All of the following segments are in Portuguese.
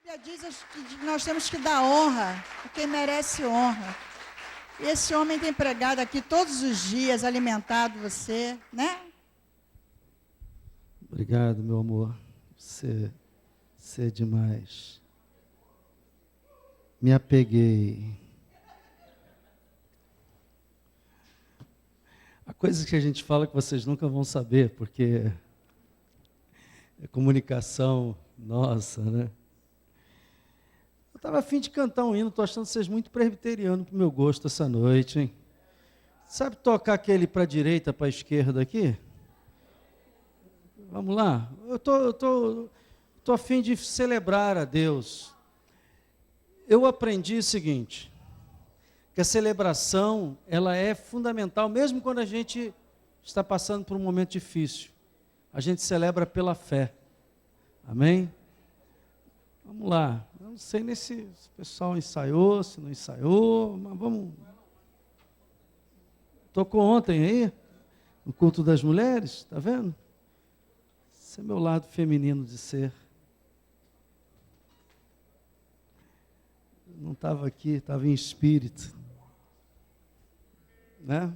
Bíblia diz que nós temos que dar honra a quem merece honra. E esse homem tem pregado aqui todos os dias, alimentado você, né? Obrigado, meu amor. Você é demais. Me apeguei. Há coisas que a gente fala que vocês nunca vão saber, porque é comunicação nossa, né? Eu estava a fim de cantar um hino, estou achando vocês muito presbiterianos para o meu gosto essa noite, hein? Sabe tocar aquele para a direita, para a esquerda aqui? Vamos lá? Eu tô a fim de celebrar a Deus. Eu aprendi o seguinte, que a celebração, ela é fundamental, mesmo quando a gente está passando por um momento difícil. A gente celebra pela fé. Amém? Vamos lá. Eu não sei nem se o pessoal ensaiou, se não ensaiou, mas vamos. Tocou ontem aí, no culto das mulheres, está vendo? Esse é meu lado feminino de ser. Não estava aqui, estava em espírito. Né?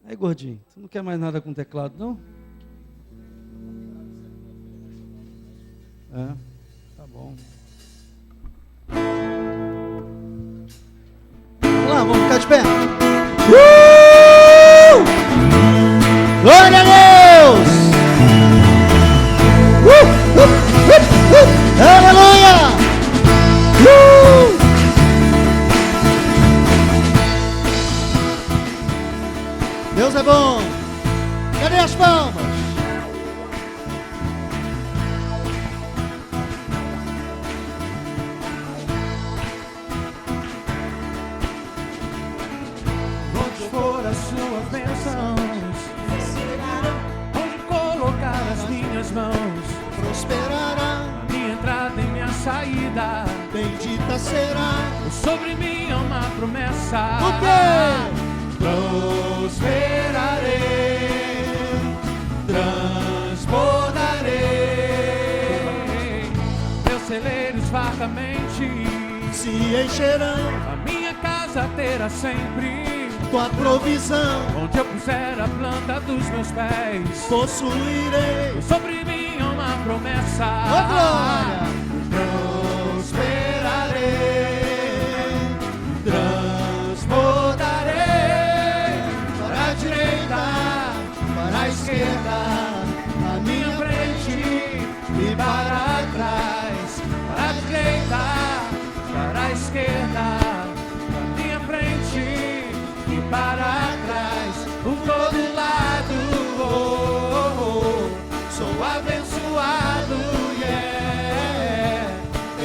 Aí, gordinho, tu não quer mais nada com teclado, não? É, tá bom. Vamos lá, vamos ficar de pé. Glória a Deus! Aleluia! Deus é bom. Cadê as palmas? Onde for as suas bênçãos, onde colocar as minhas mãos, prosperará, a minha entrada e minha saída, bendita será. sobre mim é uma promessa. O quê? Prosperarei, transbordarei, meus celeiros fartamente Se encherão, a minha casa terá sempre tua provisão, onde eu puser a planta dos meus pés. possuirei. Sobre mim é uma promessa. Ô, glória! Prosperarei, transbordarei, para a direita, para a esquerda, A à minha minha frente e para trás, para a direita, para a esquerda, à minha frente e para trás, por todo lado. Sou abençoado, yeah,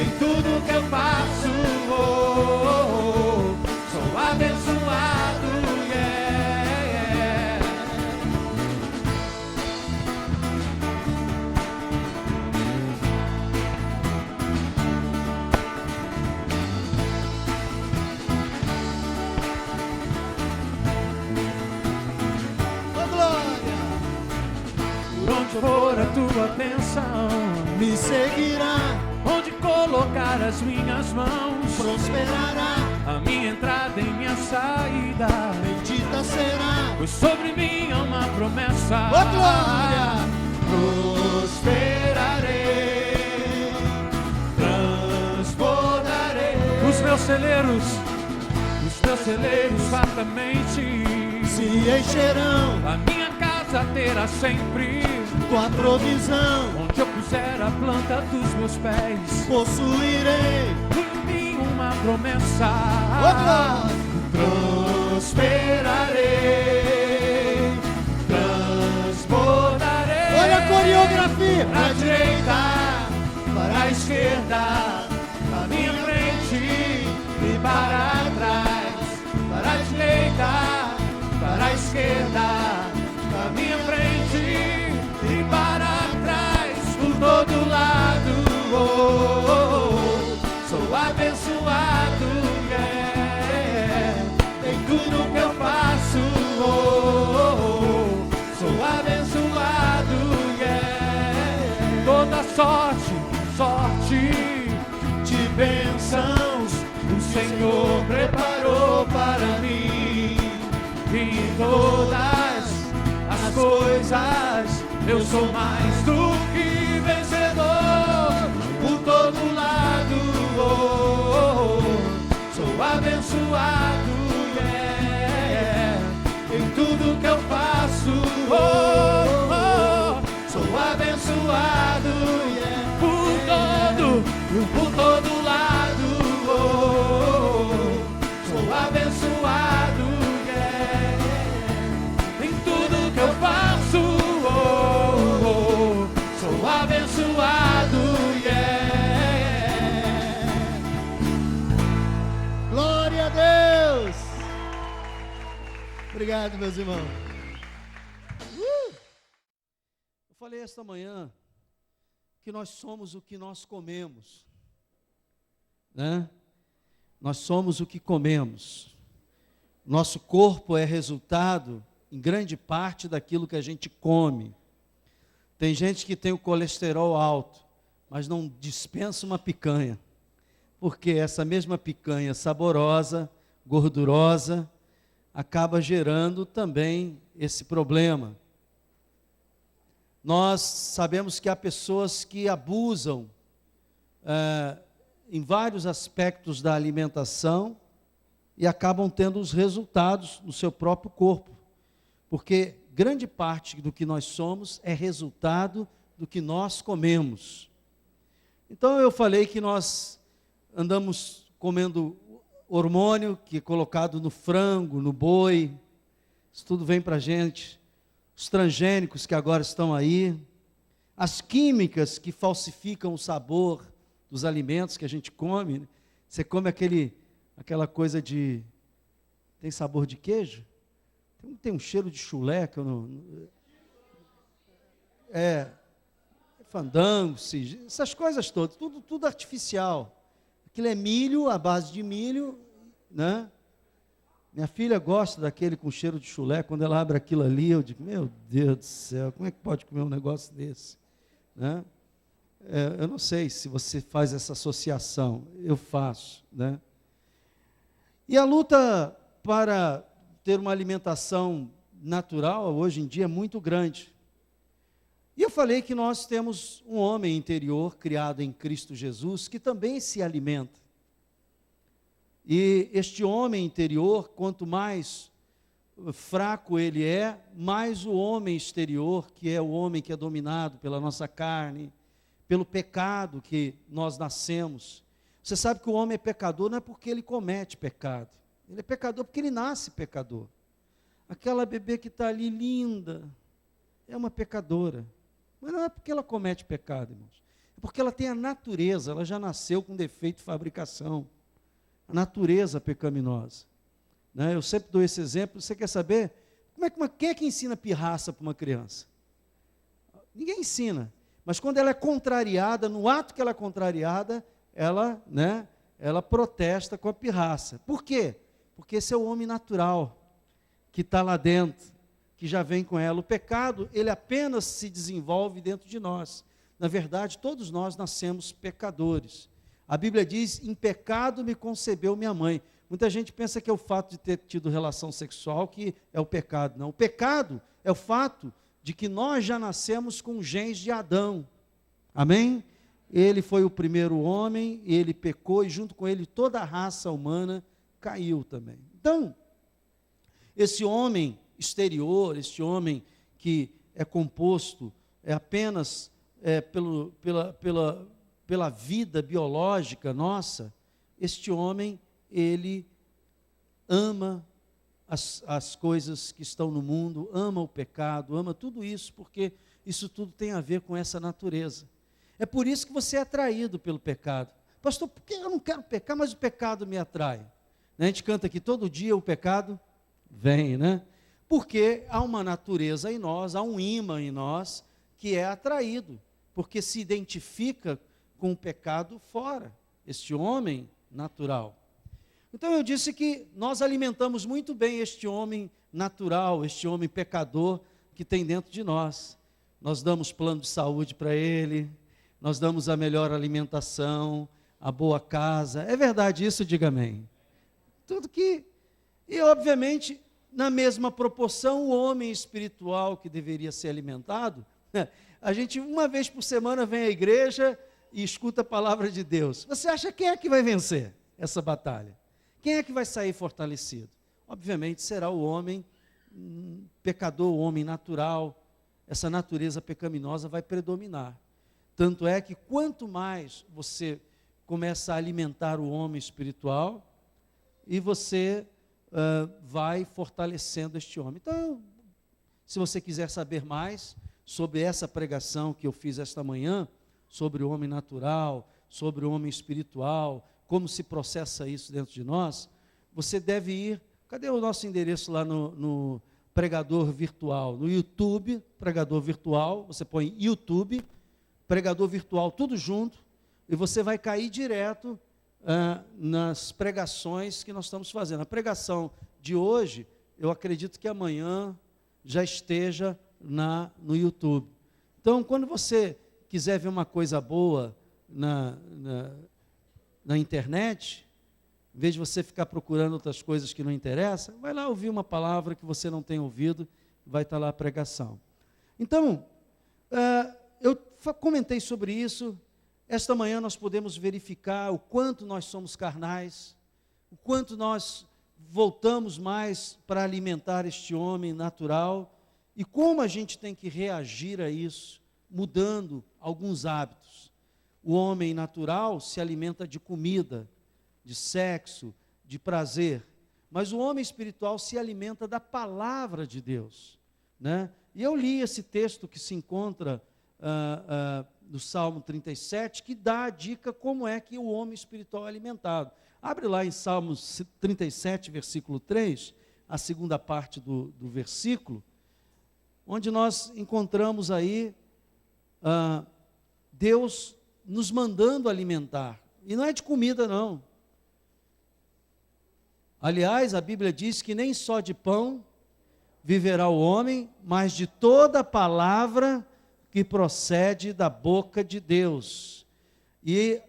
em tudo que eu faço. Sou abençoado, yeah. Ô, glória! Por onde for a tua bênção, Me seguirá, onde colocar as minhas mãos, prosperará, a minha entrada e minha saída, bendita será. pois sobre mim é uma promessa. Ô, glória! Prosperarei, transbordarei, os meus celeiros fartamente Se encherão, a minha casa terá sempre tua provisão, onde eu puser a planta dos meus pés. possuirei. Por mim uma promessa. Ô, glória! Prosperarei, transbordarei. Olha a coreografia! Para a direita, para a esquerda, à minha frente e para trás. Para a direita, para a esquerda, à minha frente e para trás. Por todo lado, sou abençoado, yeah, em tudo que eu faço. Sou abençoado, yeah. Toda sorte Senhor preparou para mim. E em todas as coisas eu sou mais do que vencedor. Por todo lado, sou abençoado, yeah. Em tudo que eu faço, sou abençoado, yeah. Por todo lado, sou abençoado, yeah. Em tudo que eu faço, sou abençoado, yeah. Glória a Deus! Obrigado, meus irmãos. Eu falei esta manhã que nós somos o que nós comemos, né? Nós somos o que comemos. Nosso corpo é resultado, em grande parte, daquilo que a gente come. Tem gente que tem o colesterol alto, mas não dispensa uma picanha, porque essa mesma picanha saborosa, gordurosa, acaba gerando também esse problema. Nós sabemos que há pessoas que abusam em vários aspectos da alimentação e acabam tendo os resultados no seu próprio corpo, porque grande parte do que nós somos é resultado do que nós comemos. Então eu falei que nós andamos comendo hormônio que é colocado no frango, no boi, isso tudo vem para a gente. Os transgênicos que agora estão aí, as químicas que falsificam o sabor dos alimentos que a gente come. Você come aquela coisa de... Tem sabor de queijo? Tem um cheiro de chulé que eu não... Fandango, essas coisas todas, tudo artificial. Aquilo é milho, à base de milho, né? Minha filha gosta daquele com cheiro de chulé. Quando ela abre aquilo ali, eu digo, meu Deus do céu, como é que pode comer um negócio desse? Né? Eu não sei se você faz essa associação, eu faço. Né? E a luta para ter uma alimentação natural, hoje em dia, é muito grande. E eu falei que nós temos um homem interior, criado em Cristo Jesus, que também se alimenta. E este homem interior, quanto mais fraco ele é, mais o homem exterior, que é o homem que é dominado pela nossa carne, pelo pecado que nós nascemos. Você sabe que o homem é pecador não é porque ele comete pecado, ele é pecador porque ele nasce pecador. Aquela bebê que está ali linda, é uma pecadora, mas não é porque ela comete pecado, irmãos, é porque ela tem a natureza, ela já nasceu com defeito de fabricação. A natureza pecaminosa. Né? Eu sempre dou esse exemplo. Você quer saber? Quem é que ensina pirraça para uma criança? Ninguém ensina. Mas quando ela é contrariada, no ato que ela é contrariada, ela protesta com a pirraça. Por quê? Porque esse é o homem natural que está lá dentro, que já vem com ela. O pecado, ele apenas se desenvolve dentro de nós. Na verdade, todos nós nascemos pecadores. A Bíblia diz, em pecado me concebeu minha mãe. Muita gente pensa que é o fato de ter tido relação sexual que é o pecado. Não, o pecado é o fato de que nós já nascemos com genes de Adão. Amém? Ele foi o primeiro homem, ele pecou e junto com ele toda a raça humana caiu também. Então, esse homem exterior, este homem que é composto apenas pela vida biológica nossa, este homem, ele ama as coisas que estão no mundo, ama o pecado, ama tudo isso, porque isso tudo tem a ver com essa natureza. É por isso que você é atraído pelo pecado. Pastor, por que eu não quero pecar, mas o pecado me atrai? A gente canta aqui todo dia, o pecado vem, né? Porque há uma natureza em nós, há um imã em nós, que é atraído, porque se identifica com o pecado fora, este homem natural. Então eu disse que nós alimentamos muito bem este homem natural, este homem pecador que tem dentro de nós. Nós damos plano de saúde para ele, nós damos a melhor alimentação, a boa casa. É verdade isso? Diga amém. Tudo que... E, obviamente, na mesma proporção, o homem espiritual que deveria ser alimentado, a gente, uma vez por semana, vem à igreja e escuta a palavra de Deus. Você acha quem é que vai vencer essa batalha? Quem é que vai sair fortalecido? Obviamente, será o homem pecador, o homem natural. Essa natureza pecaminosa vai predominar. Tanto é que quanto mais você começa a alimentar o homem espiritual, e você vai fortalecendo este homem. Então, se você quiser saber mais sobre essa pregação que eu fiz esta manhã, sobre o homem natural, sobre o homem espiritual, como se processa isso dentro de nós, você deve ir... Cadê o nosso endereço lá no Pregador Virtual? No YouTube, Pregador Virtual, você põe YouTube, Pregador Virtual, tudo junto, e você vai cair direto nas pregações que nós estamos fazendo. A pregação de hoje, eu acredito que amanhã já esteja no YouTube. Então, quando você quiser ver uma coisa boa na internet, em vez de você ficar procurando outras coisas que não interessam, vai lá ouvir uma palavra que você não tem ouvido, vai estar lá a pregação. Então, eu comentei sobre isso. Esta manhã nós podemos verificar o quanto nós somos carnais, o quanto nós voltamos mais para alimentar este homem natural e como a gente tem que reagir a isso, mudando alguns hábitos. O homem natural se alimenta de comida, de sexo, de prazer, mas o homem espiritual se alimenta da palavra de Deus, né? E eu li esse texto que se encontra no Salmo 37, que dá a dica como é que o homem espiritual é alimentado. Abre lá em Salmo 37, versículo 3, a segunda parte do versículo, onde nós encontramos aí Deus nos mandando alimentar. E não é de comida, não. Aliás, a Bíblia diz que nem só de pão viverá o homem, mas de toda palavra que procede da boca de Deus. E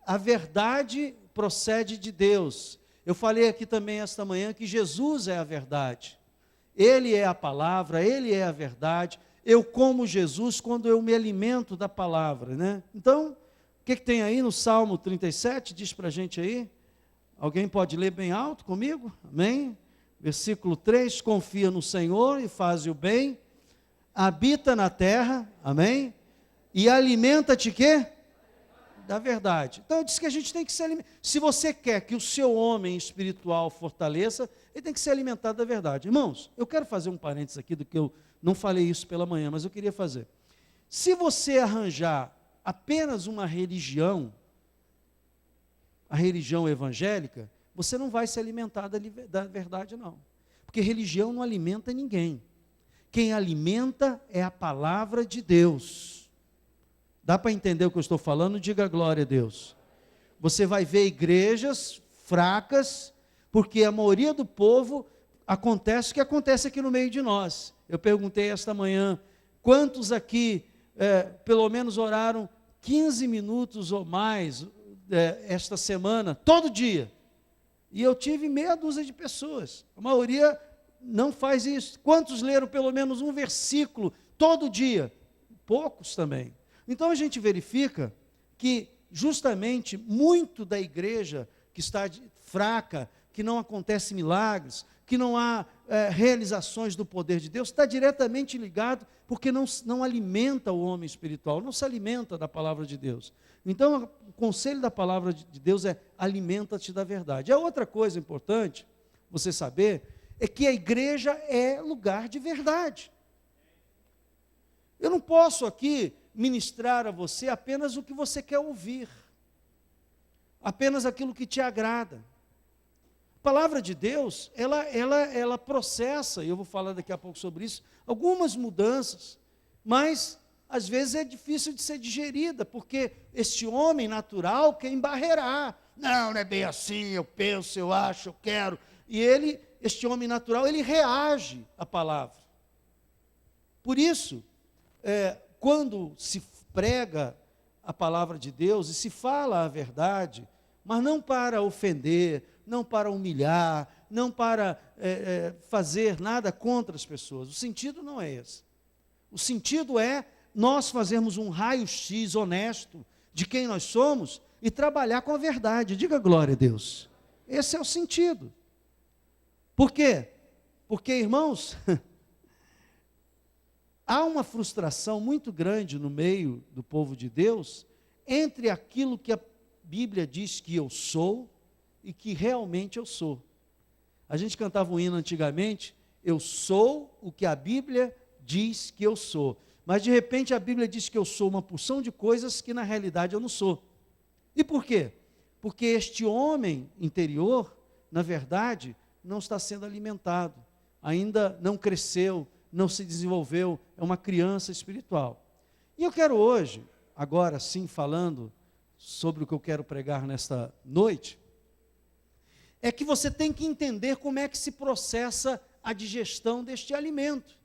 a verdade procede de Deus. Eu falei aqui também esta manhã que Jesus é a verdade. Ele é a palavra, Ele é a verdade. Eu como Jesus quando eu me alimento da palavra, né? Então, o que tem aí no Salmo 37? Diz para a gente aí. Alguém pode ler bem alto comigo? Amém? Versículo 3, confia no Senhor e faz o bem, habita na terra, amém? E alimenta-te quê? Da verdade. Então, eu disse que a gente tem que se alimentar. Se você quer que o seu homem espiritual fortaleça, ele tem que ser alimentado da verdade. Irmãos, eu quero fazer um parênteses aqui, do que eu não falei isso pela manhã, mas eu queria fazer. Se você arranjar apenas uma religião, a religião evangélica, você não vai se alimentar da verdade, não. Porque religião não alimenta ninguém. Quem alimenta é a palavra de Deus. Dá para entender o que eu estou falando? Diga glória a Deus. Você vai ver igrejas fracas, porque a maioria do povo acontece o que acontece aqui no meio de nós. Eu perguntei esta manhã, quantos aqui, pelo menos oraram 15 minutos ou mais, esta semana, todo dia? E eu tive meia dúzia de pessoas. A maioria não faz isso. Quantos leram pelo menos um versículo todo dia? Poucos também. Então a gente verifica que justamente muito da igreja que está fraca, que não acontece milagres, que não há realizações do poder de Deus, está diretamente ligado porque não alimenta o homem espiritual, não se alimenta da palavra de Deus. Então, o conselho da palavra de Deus é: alimenta-te da verdade. A outra coisa importante, você saber, é que a igreja é lugar de verdade. Eu não posso aqui ministrar a você apenas o que você quer ouvir, apenas aquilo que te agrada. A palavra de Deus, ela processa, e eu vou falar daqui a pouco sobre isso, algumas mudanças, mas às vezes é difícil de ser digerida, porque este homem natural quer embarrear. Não é bem assim, eu penso, eu acho, eu quero. E este homem natural, ele reage à palavra. Por isso, quando se prega a palavra de Deus e se fala a verdade, mas não para ofender, não para humilhar, não para fazer nada contra as pessoas. O sentido não é esse. O sentido é nós fazermos um raio-x honesto de quem nós somos e trabalhar com a verdade. Diga glória a Deus. Esse é o sentido. Por quê? Porque, irmãos, há uma frustração muito grande no meio do povo de Deus entre aquilo que a Bíblia diz que eu sou e que realmente eu sou. A gente cantava um hino antigamente, eu sou o que a Bíblia diz que eu sou. Mas de repente a Bíblia diz que eu sou uma porção de coisas que na realidade eu não sou. E por quê? Porque este homem interior, na verdade, não está sendo alimentado, ainda não cresceu, não se desenvolveu, é uma criança espiritual. E eu quero hoje, agora sim falando sobre o que eu quero pregar nesta noite, é que você tem que entender como é que se processa a digestão deste alimento,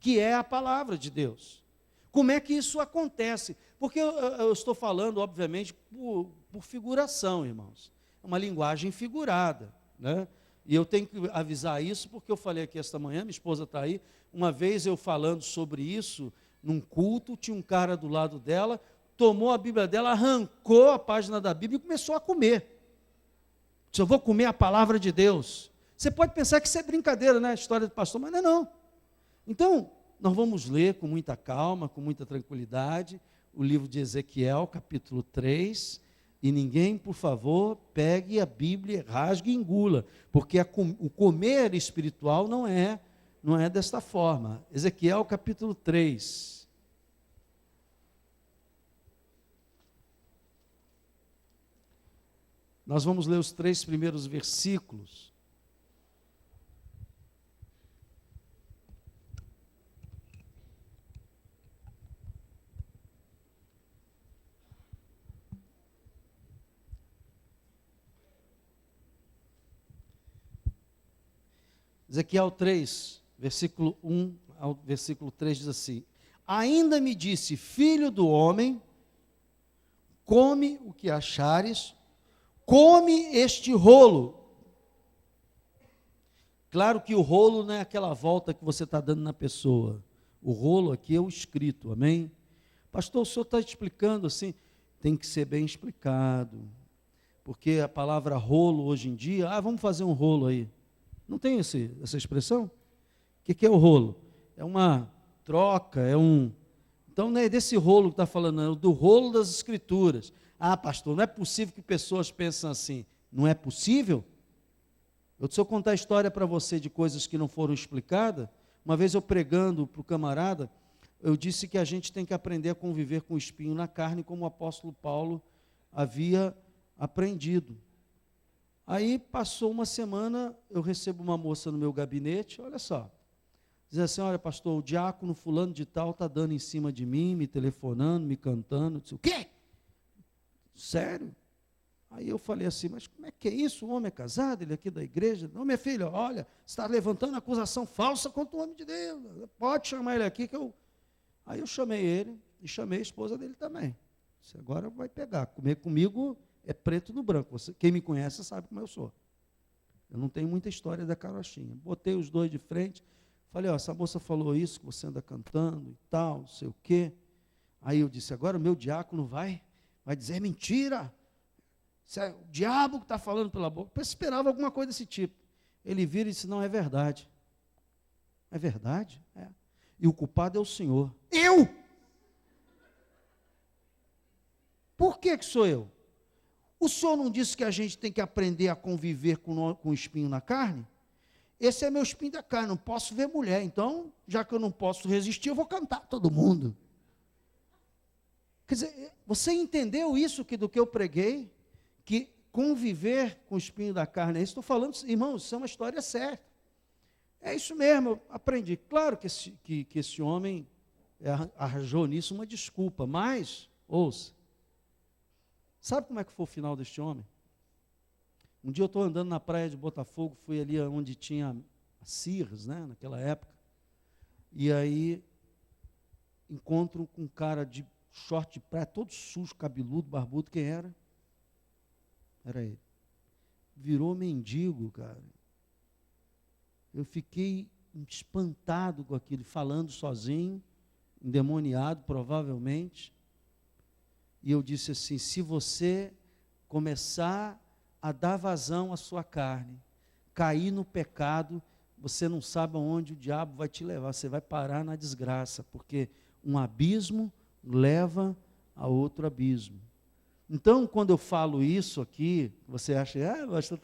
que é a palavra de Deus. Como é que isso acontece? Porque eu estou falando, obviamente, por figuração, irmãos. É uma linguagem figurada, né? E eu tenho que avisar isso, porque eu falei aqui esta manhã, minha esposa está aí, uma vez eu falando sobre isso, num culto, tinha um cara do lado dela, tomou a Bíblia dela, arrancou a página da Bíblia e começou a comer. Disse, eu vou comer a palavra de Deus. Você pode pensar que isso é brincadeira, né? A história do pastor, mas não é não. Então, nós vamos ler com muita calma, com muita tranquilidade, o livro de Ezequiel, capítulo 3, e ninguém, por favor, pegue a Bíblia, rasgue e engula, porque o comer espiritual não é desta forma. Ezequiel, capítulo 3. Nós vamos ler os 3 primeiros versículos. Ezequiel 3, versículo 1 ao versículo 3 diz assim: ainda me disse, filho do homem, come o que achares, come este rolo. Claro que o rolo não é aquela volta que você está dando na pessoa. O rolo aqui é o escrito, amém? Pastor, o senhor está explicando assim? Tem que ser bem explicado. Porque a palavra rolo hoje em dia, vamos fazer um rolo aí. Não tem essa expressão? O que é o rolo? É uma troca, Então não é desse rolo que está falando, é do rolo das escrituras. Pastor, não é possível que pessoas pensem assim. Não é possível? Se eu contar a história para você de coisas que não foram explicadas, uma vez eu pregando para o camarada, eu disse que a gente tem que aprender a conviver com o espinho na carne, como o apóstolo Paulo havia aprendido. Aí passou uma semana, eu recebo uma moça no meu gabinete, olha só, diz assim, olha pastor, o diácono fulano de tal está dando em cima de mim, me telefonando, me cantando. Eu disse, o quê? Sério? Aí eu falei assim, mas como é que é isso? O homem é casado, ele é aqui da igreja? Não, minha filha, olha, você está levantando acusação falsa contra o homem de Deus, pode chamar ele aqui que eu... Aí eu chamei ele e chamei a esposa dele também. Disse, agora vai pegar, comer comigo é preto no branco. Quem me conhece sabe como eu sou. Eu não tenho muita história da carochinha. Botei os dois de frente, falei, essa moça falou isso, que você anda cantando e tal, não sei o quê. Aí eu disse, agora o meu diácono vai dizer mentira. Isso é o diabo que está falando pela boca. Eu esperava alguma coisa desse tipo. Ele vira e disse, não, é verdade. É verdade? É. E o culpado é o Senhor. Eu? Por que sou eu? O Senhor não disse que a gente tem que aprender a conviver com o espinho na carne? Esse é meu espinho da carne, não posso ver mulher. Então, já que eu não posso resistir, eu vou cantar todo mundo. Quer dizer, você entendeu isso do que eu preguei? Que conviver com o espinho da carne é isso? Estou falando, irmãos, isso é uma história certa. É isso mesmo, eu aprendi. Claro que esse homem arranjou nisso uma desculpa, mas, ouça, sabe como é que foi o final deste homem? Um dia eu estou andando na praia de Botafogo, fui ali onde tinha a Sears, né, naquela época, e aí encontro com um cara de short de praia, todo sujo, cabeludo, barbudo. Quem era? Era ele. Virou mendigo, cara. Eu fiquei espantado com aquilo, falando sozinho, endemoniado, provavelmente. E eu disse assim: se você começar a dar vazão à sua carne, cair no pecado, você não sabe aonde o diabo vai te levar, você vai parar na desgraça, porque um abismo leva a outro abismo. Então, quando eu falo isso aqui, você acha, estou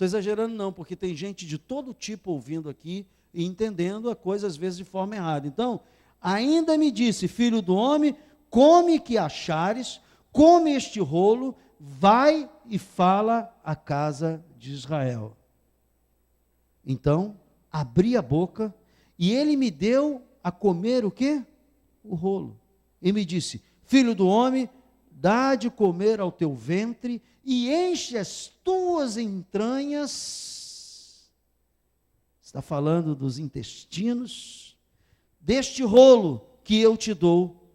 exagerando, não, porque tem gente de todo tipo ouvindo aqui e entendendo a coisa, às vezes, de forma errada. Então, ainda me disse: filho do homem, come que achares, come este rolo, vai e fala à casa de Israel. Então, abri a boca e ele me deu a comer o quê? O rolo. E me disse: filho do homem, dá de comer ao teu ventre e enche as tuas entranhas. Está falando dos intestinos. Deste rolo que eu te dou,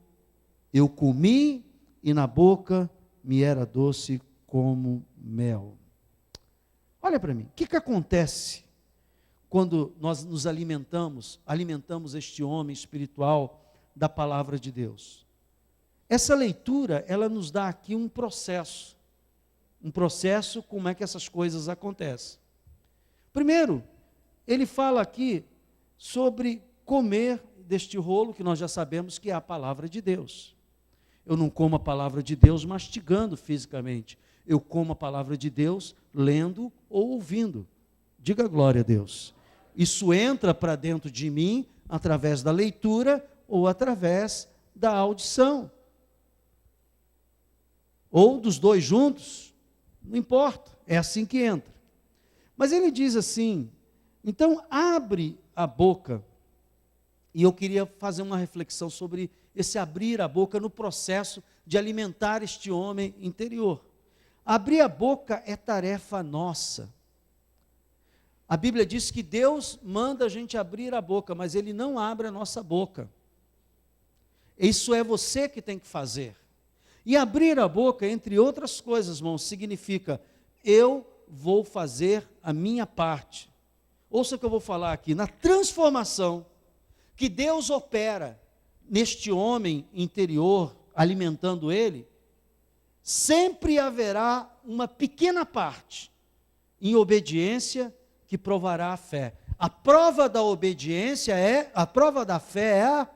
eu comi e na boca me era doce como mel. Olha para mim, o que acontece quando nós nos alimentamos este homem espiritual da palavra de Deus? Essa leitura, ela nos dá aqui um processo, como é que essas coisas acontecem. Primeiro, ele fala aqui sobre comer deste rolo, que nós já sabemos que é a palavra de Deus. Eu não como a palavra de Deus mastigando fisicamente, eu como a palavra de Deus lendo ou ouvindo. Diga glória a Deus. Isso entra para dentro de mim através da leitura ou através da audição. Ou dos dois juntos, não importa, é assim que entra. Mas ele diz assim: então abre a boca, e eu queria fazer uma reflexão sobre esse abrir a boca no processo de alimentar este homem interior. Abrir a boca é tarefa nossa. A Bíblia diz que Deus manda a gente abrir a boca, mas Ele não abre a nossa boca. Isso é você que tem que fazer. E abrir a boca, entre outras coisas, irmãos, significa: eu vou fazer a minha parte. Ouça o que eu vou falar aqui. Na transformação que Deus opera neste homem interior, alimentando ele, sempre haverá uma pequena parte em obediência que provará a fé. A prova da obediência a prova da fé é a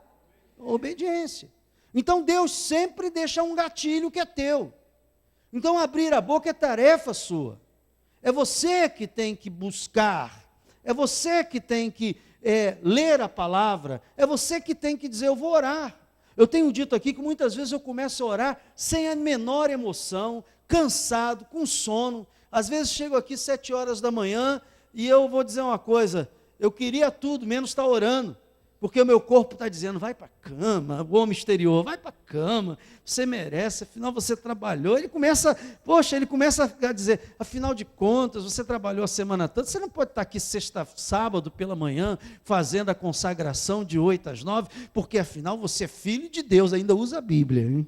obediência. Então Deus sempre deixa um gatilho que é teu. Então abrir a boca é tarefa sua. É você que tem que buscar. É você que tem que ler a palavra. É você que tem que dizer: eu vou orar. Eu tenho dito aqui que muitas vezes eu começo a orar sem a menor emoção, cansado, com sono. Às vezes chego aqui 7 horas da manhã e eu vou dizer uma coisa: eu queria tudo, menos estar orando. Porque o meu corpo está dizendo: vai para a cama, o homem exterior, vai para a cama, você merece, afinal você trabalhou. Ele começa a dizer: afinal de contas, você trabalhou a semana toda, você não pode estar aqui sábado pela manhã, fazendo a consagração de 8 às 9, porque afinal você é filho de Deus, ainda usa a Bíblia, hein?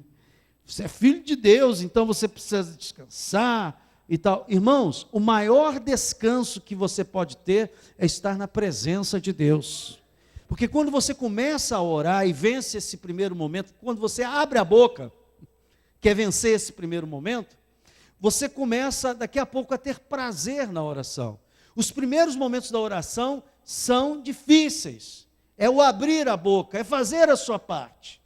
Você é filho de Deus, então você precisa descansar e tal. Irmãos, o maior descanso que você pode ter é estar na presença de Deus. Porque quando você começa a orar e vence esse primeiro momento, quando você abre a boca, quer vencer esse primeiro momento, você começa daqui a pouco a ter prazer na oração. Os primeiros momentos da oração são difíceis. É o abrir a boca, é fazer a sua parte.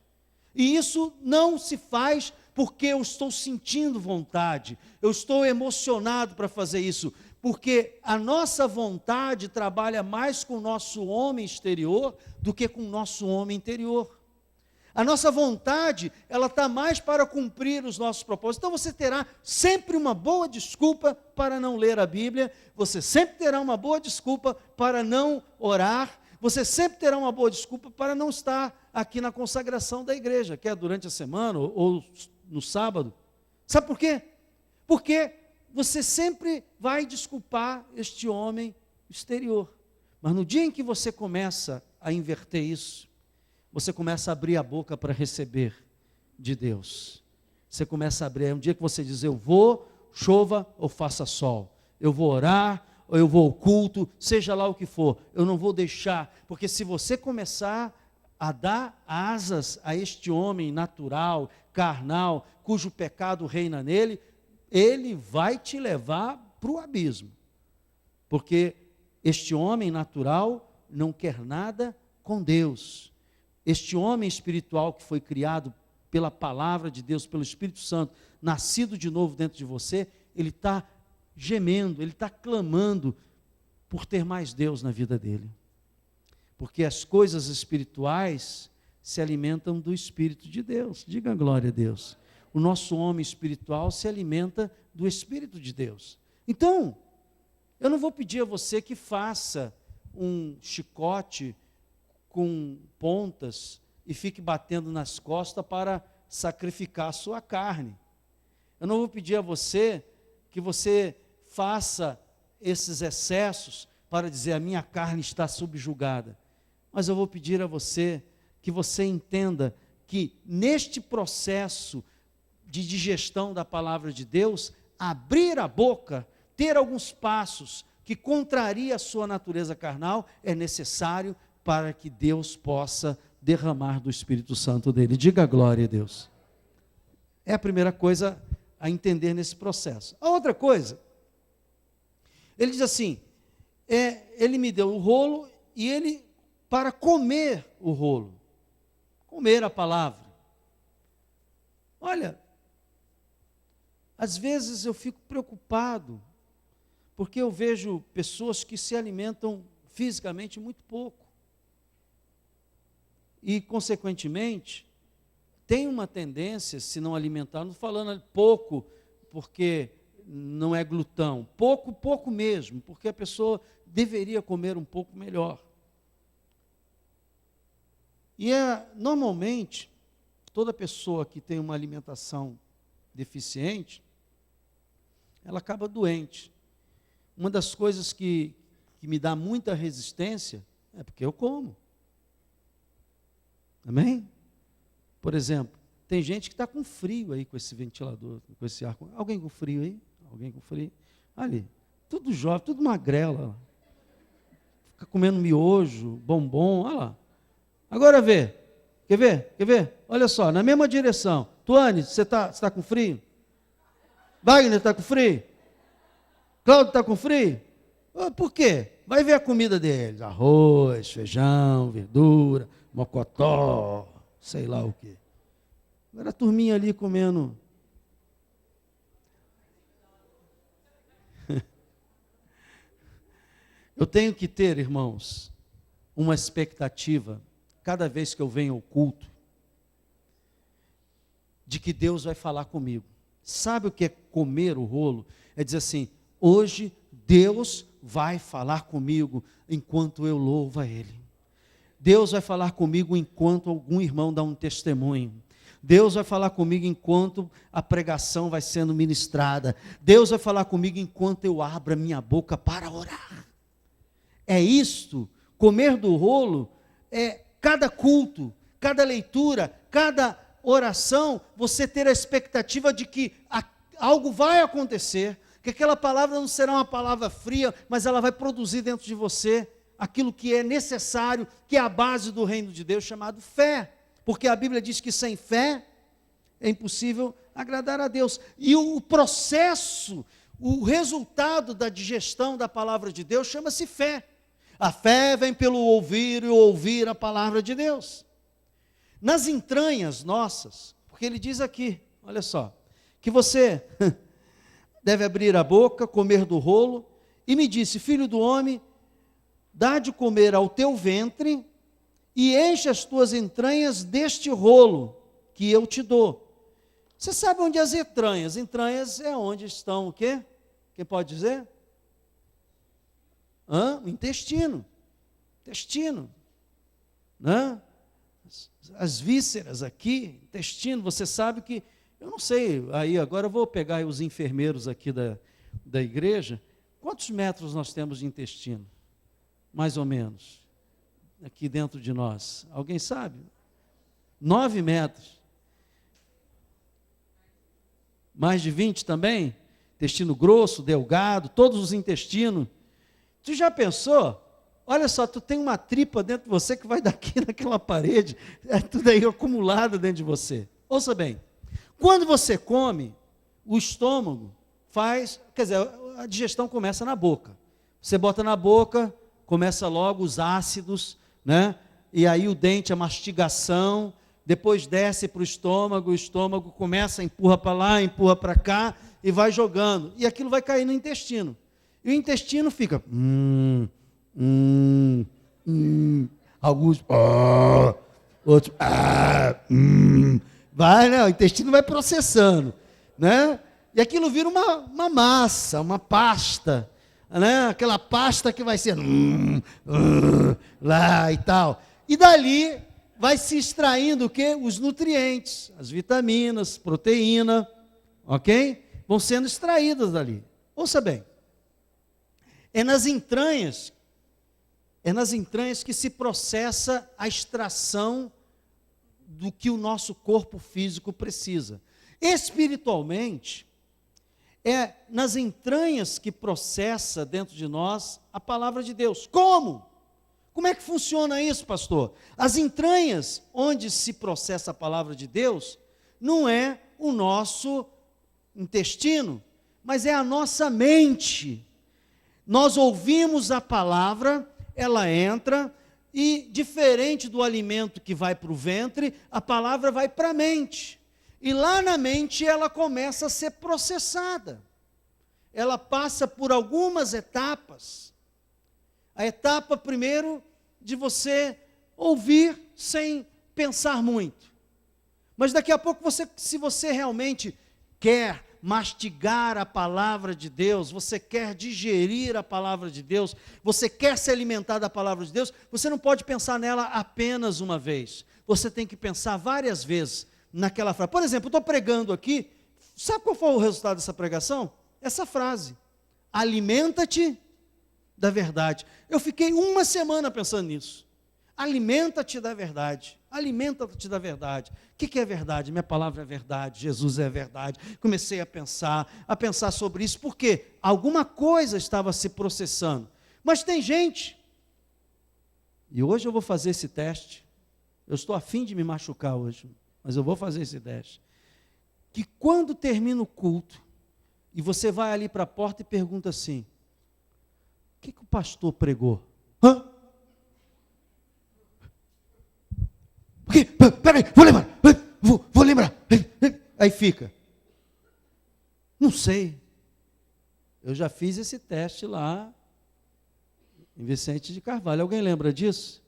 E isso não se faz porque eu estou sentindo vontade, eu estou emocionado para fazer isso. Porque a nossa vontade trabalha mais com o nosso homem exterior do que com o nosso homem interior. A nossa vontade, ela está mais para cumprir os nossos propósitos. Então você terá sempre uma boa desculpa para não ler a Bíblia, você sempre terá uma boa desculpa para não orar, você sempre terá uma boa desculpa para não estar aqui na consagração da igreja, quer durante a semana ou no sábado. Sabe por quê? Porque você sempre vai desculpar este homem exterior. Mas no dia em que você começa a inverter isso, você começa a abrir a boca para receber, de Deus. Você começa a abrir, é um dia que você diz, eu vou, chova ou faça sol, eu vou orar, ou eu vou ao culto, seja lá o que for, eu não vou deixar, porque se você começar a dar asas a este homem natural, carnal, cujo pecado reina nele, ele vai te levar para o abismo, porque este homem natural não quer nada com Deus. Este homem espiritual que foi criado pela palavra de Deus, pelo Espírito Santo, nascido de novo dentro de você, ele está gemendo, ele está clamando por ter mais Deus na vida dele. Porque as coisas espirituais se alimentam do Espírito de Deus. Diga glória a Deus. O nosso homem espiritual se alimenta do Espírito de Deus. Então, eu não vou pedir a você que faça um chicote com pontas e fique batendo nas costas para sacrificar a sua carne. Eu não vou pedir a você que você faça esses excessos para dizer a minha carne está subjugada. Mas eu vou pedir a você que você entenda que neste processo de digestão da palavra de Deus, abrir a boca, ter alguns passos que contraria a sua natureza carnal, é necessário para que Deus possa derramar do Espírito Santo dele. Diga glória a Deus. É a primeira coisa a entender nesse processo. A outra coisa, ele diz assim, ele me deu o rolo e ele, para comer o rolo, comer a palavra. Olha, às vezes eu fico preocupado, porque eu vejo pessoas que se alimentam fisicamente muito pouco. E, consequentemente, tem uma tendência, se não alimentar, não falando pouco, porque não é glutão, pouco mesmo, porque a pessoa deveria comer um pouco melhor. E normalmente, toda pessoa que tem uma alimentação deficiente, ela acaba doente. Uma das coisas que me dá muita resistência é porque eu como. Amém? Por exemplo, tem gente que está com frio aí com esse ventilador, com esse ar. Alguém com frio aí? Alguém com frio? Ali, tudo jovem, tudo magrela. Fica comendo miojo, bombom, olha lá. Agora vê. Quer ver? Quer ver? Olha só, na mesma direção. Tuane, você tá com frio? Wagner está com frio? Cláudio está com frio? Por quê? Vai ver a comida deles. Arroz, feijão, verdura, mocotó, sei lá o quê. Agora a turminha ali comendo. Eu tenho que ter, irmãos, uma expectativa, cada vez que eu venho ao culto, de que Deus vai falar comigo. Sabe o que é comer o rolo? É dizer assim, hoje Deus vai falar comigo enquanto eu louvo a Ele. Deus vai falar comigo enquanto algum irmão dá um testemunho. Deus vai falar comigo enquanto a pregação vai sendo ministrada. Deus vai falar comigo enquanto eu abro a minha boca para orar. É isto, comer do rolo, é cada culto, cada leitura, cada oração, você ter a expectativa de que algo vai acontecer, que aquela palavra não será uma palavra fria, mas ela vai produzir dentro de você aquilo que é necessário, que é a base do reino de Deus, chamado fé. Porque a Bíblia diz que sem fé é impossível agradar a Deus. E o processo, o resultado da digestão da palavra de Deus chama-se fé. A fé vem pelo ouvir e ouvir a palavra de Deus. Nas entranhas nossas, porque ele diz aqui, olha só, que você deve abrir a boca, comer do rolo, e me disse, filho do homem, dá de comer ao teu ventre e enche as tuas entranhas deste rolo que eu te dou. Você sabe onde as entranhas? Entranhas é onde estão o quê? Quem pode dizer? O intestino. Intestino. Né? As vísceras aqui, intestino, você sabe que, eu não sei, aí agora eu vou pegar os enfermeiros aqui da igreja, quantos metros nós temos de intestino? Mais ou menos, aqui dentro de nós. Alguém sabe? 9 metros. Mais de 20 também? Intestino grosso, delgado, todos os intestinos. Tu já pensou? Olha só, tu tem uma tripa dentro de você que vai daqui naquela parede, é tudo aí acumulado dentro de você. Ouça bem, quando você come, o estômago faz, quer dizer, a digestão começa na boca. Você bota na boca, começa logo os ácidos, né? E aí o dente, a mastigação, depois desce para o estômago começa, empurra para lá, empurra para cá, e vai jogando. E aquilo vai cair no intestino. E o intestino fica... alguns... outros... vai, né? O intestino vai processando, né? E aquilo vira uma massa, uma pasta, né? Aquela pasta que vai ser... lá e tal. E dali vai se extraindo o quê? Os nutrientes, as vitaminas, proteína, ok? Vão sendo extraídas dali. Ouça bem, é nas entranhas que se processa a extração do que o nosso corpo físico precisa. Espiritualmente, é nas entranhas que processa dentro de nós a palavra de Deus. Como? Como é que funciona isso, pastor? As entranhas onde se processa a palavra de Deus não é o nosso intestino, mas é a nossa mente. Nós ouvimos a palavra, ela entra e, diferente do alimento que vai para o ventre, a palavra vai para a mente. E lá na mente ela começa a ser processada. Ela passa por algumas etapas. A etapa, primeiro, de você ouvir sem pensar muito. Mas daqui a pouco, se você realmente quer mastigar a palavra de Deus, você quer digerir a palavra de Deus, você quer se alimentar da palavra de Deus, você não pode pensar nela apenas uma vez. Você tem que pensar várias vezes naquela frase. Por exemplo, eu estou pregando aqui, sabe qual foi o resultado dessa pregação? Essa frase: alimenta-te da verdade. Eu fiquei uma semana pensando nisso. Alimenta-te da verdade. Alimenta-te da verdade. O que é verdade? Minha palavra é verdade. Jesus é verdade. Comecei a pensar sobre isso, porque alguma coisa estava se processando. Mas tem gente, e hoje eu vou fazer esse teste. Eu estou a fim de me machucar hoje, mas eu vou fazer esse teste. Que quando termina o culto, e você vai ali para a porta e pergunta assim: o que o pastor pregou? Hã? O quê? Peraí, vou lembrar. Vou lembrar. Aí fica. Não sei. Eu já fiz esse teste lá em Vicente de Carvalho. Alguém lembra disso?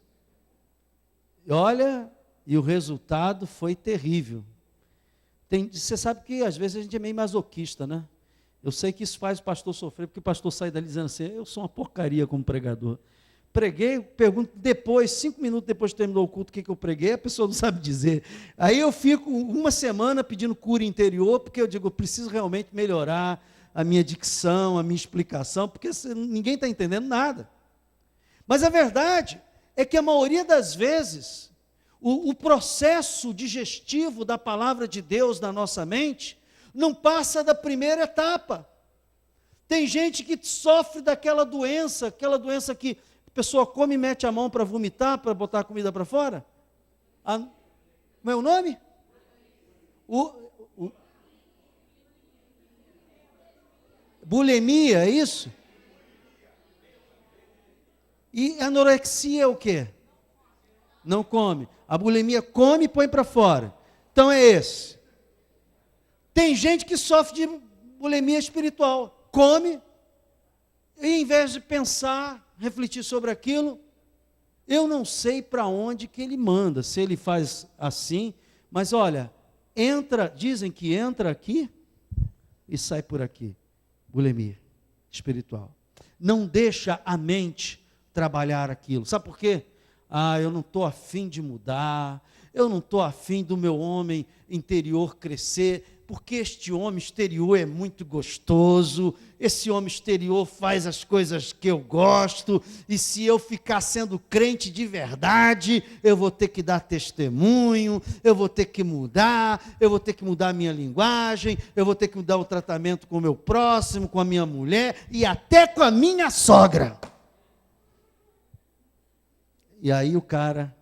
E olha, e o resultado foi terrível. Você sabe que às vezes a gente é meio masoquista, né? Eu sei que isso faz o pastor sofrer, porque o pastor sai dali dizendo assim: eu sou uma porcaria como pregador. Preguei, pergunto depois, 5 minutos depois que terminou o culto, o que eu preguei, a pessoa não sabe dizer. Aí eu fico uma semana pedindo cura interior, porque eu digo, eu preciso realmente melhorar a minha dicção, a minha explicação, porque ninguém está entendendo nada. Mas a verdade é que a maioria das vezes, o processo digestivo da palavra de Deus na nossa mente não passa da primeira etapa. Tem gente que sofre daquela doença que a pessoa come e mete a mão para vomitar, para botar a comida para fora. Como é o nome? Bulimia, é isso? E anorexia é o quê? Não come. A bulimia come e põe para fora. Então é esse. Tem gente que sofre de bulimia espiritual. Come, e em vez de pensar, refletir sobre aquilo, eu não sei para onde que ele manda, se ele faz assim, mas olha, dizem que entra aqui e sai por aqui. Bulimia espiritual. Não deixa a mente trabalhar aquilo. Sabe por quê? Eu não estou afim de mudar, eu não estou afim do meu homem interior crescer, porque este homem exterior é muito gostoso, esse homem exterior faz as coisas que eu gosto, e se eu ficar sendo crente de verdade, eu vou ter que dar testemunho, eu vou ter que mudar a minha linguagem, eu vou ter que mudar o tratamento com o meu próximo, com a minha mulher, e até com a minha sogra. E aí o cara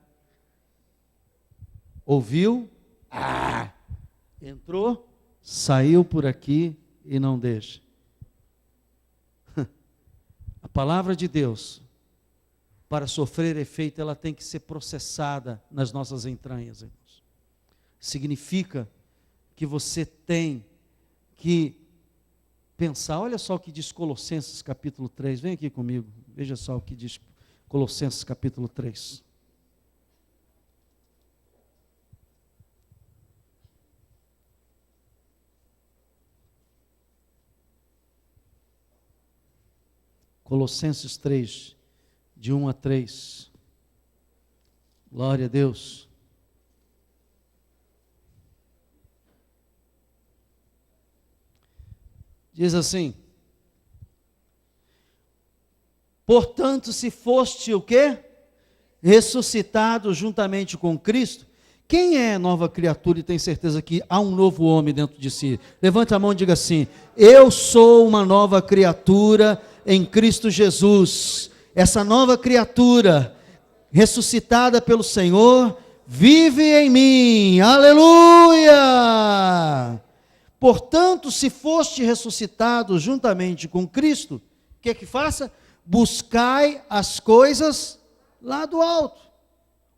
ouviu, entrou, saiu por aqui e não deixa. A palavra de Deus, para sofrer efeito, ela tem que ser processada nas nossas entranhas, irmãos. Significa que você tem que pensar, olha só o que diz Colossenses capítulo 3, vem aqui comigo, veja só o que diz Colossenses capítulo 3. Colossenses 3, de 1 a 3. Glória a Deus. Diz assim: portanto, se foste o quê? Ressuscitado juntamente com Cristo. Quem é nova criatura e tem certeza que há um novo homem dentro de si? Levante a mão e diga assim: eu sou uma nova criatura em Cristo Jesus. Essa nova criatura, ressuscitada pelo Senhor, vive em mim. Aleluia! Portanto, se foste ressuscitado juntamente com Cristo, o que faça? Buscai as coisas lá do alto,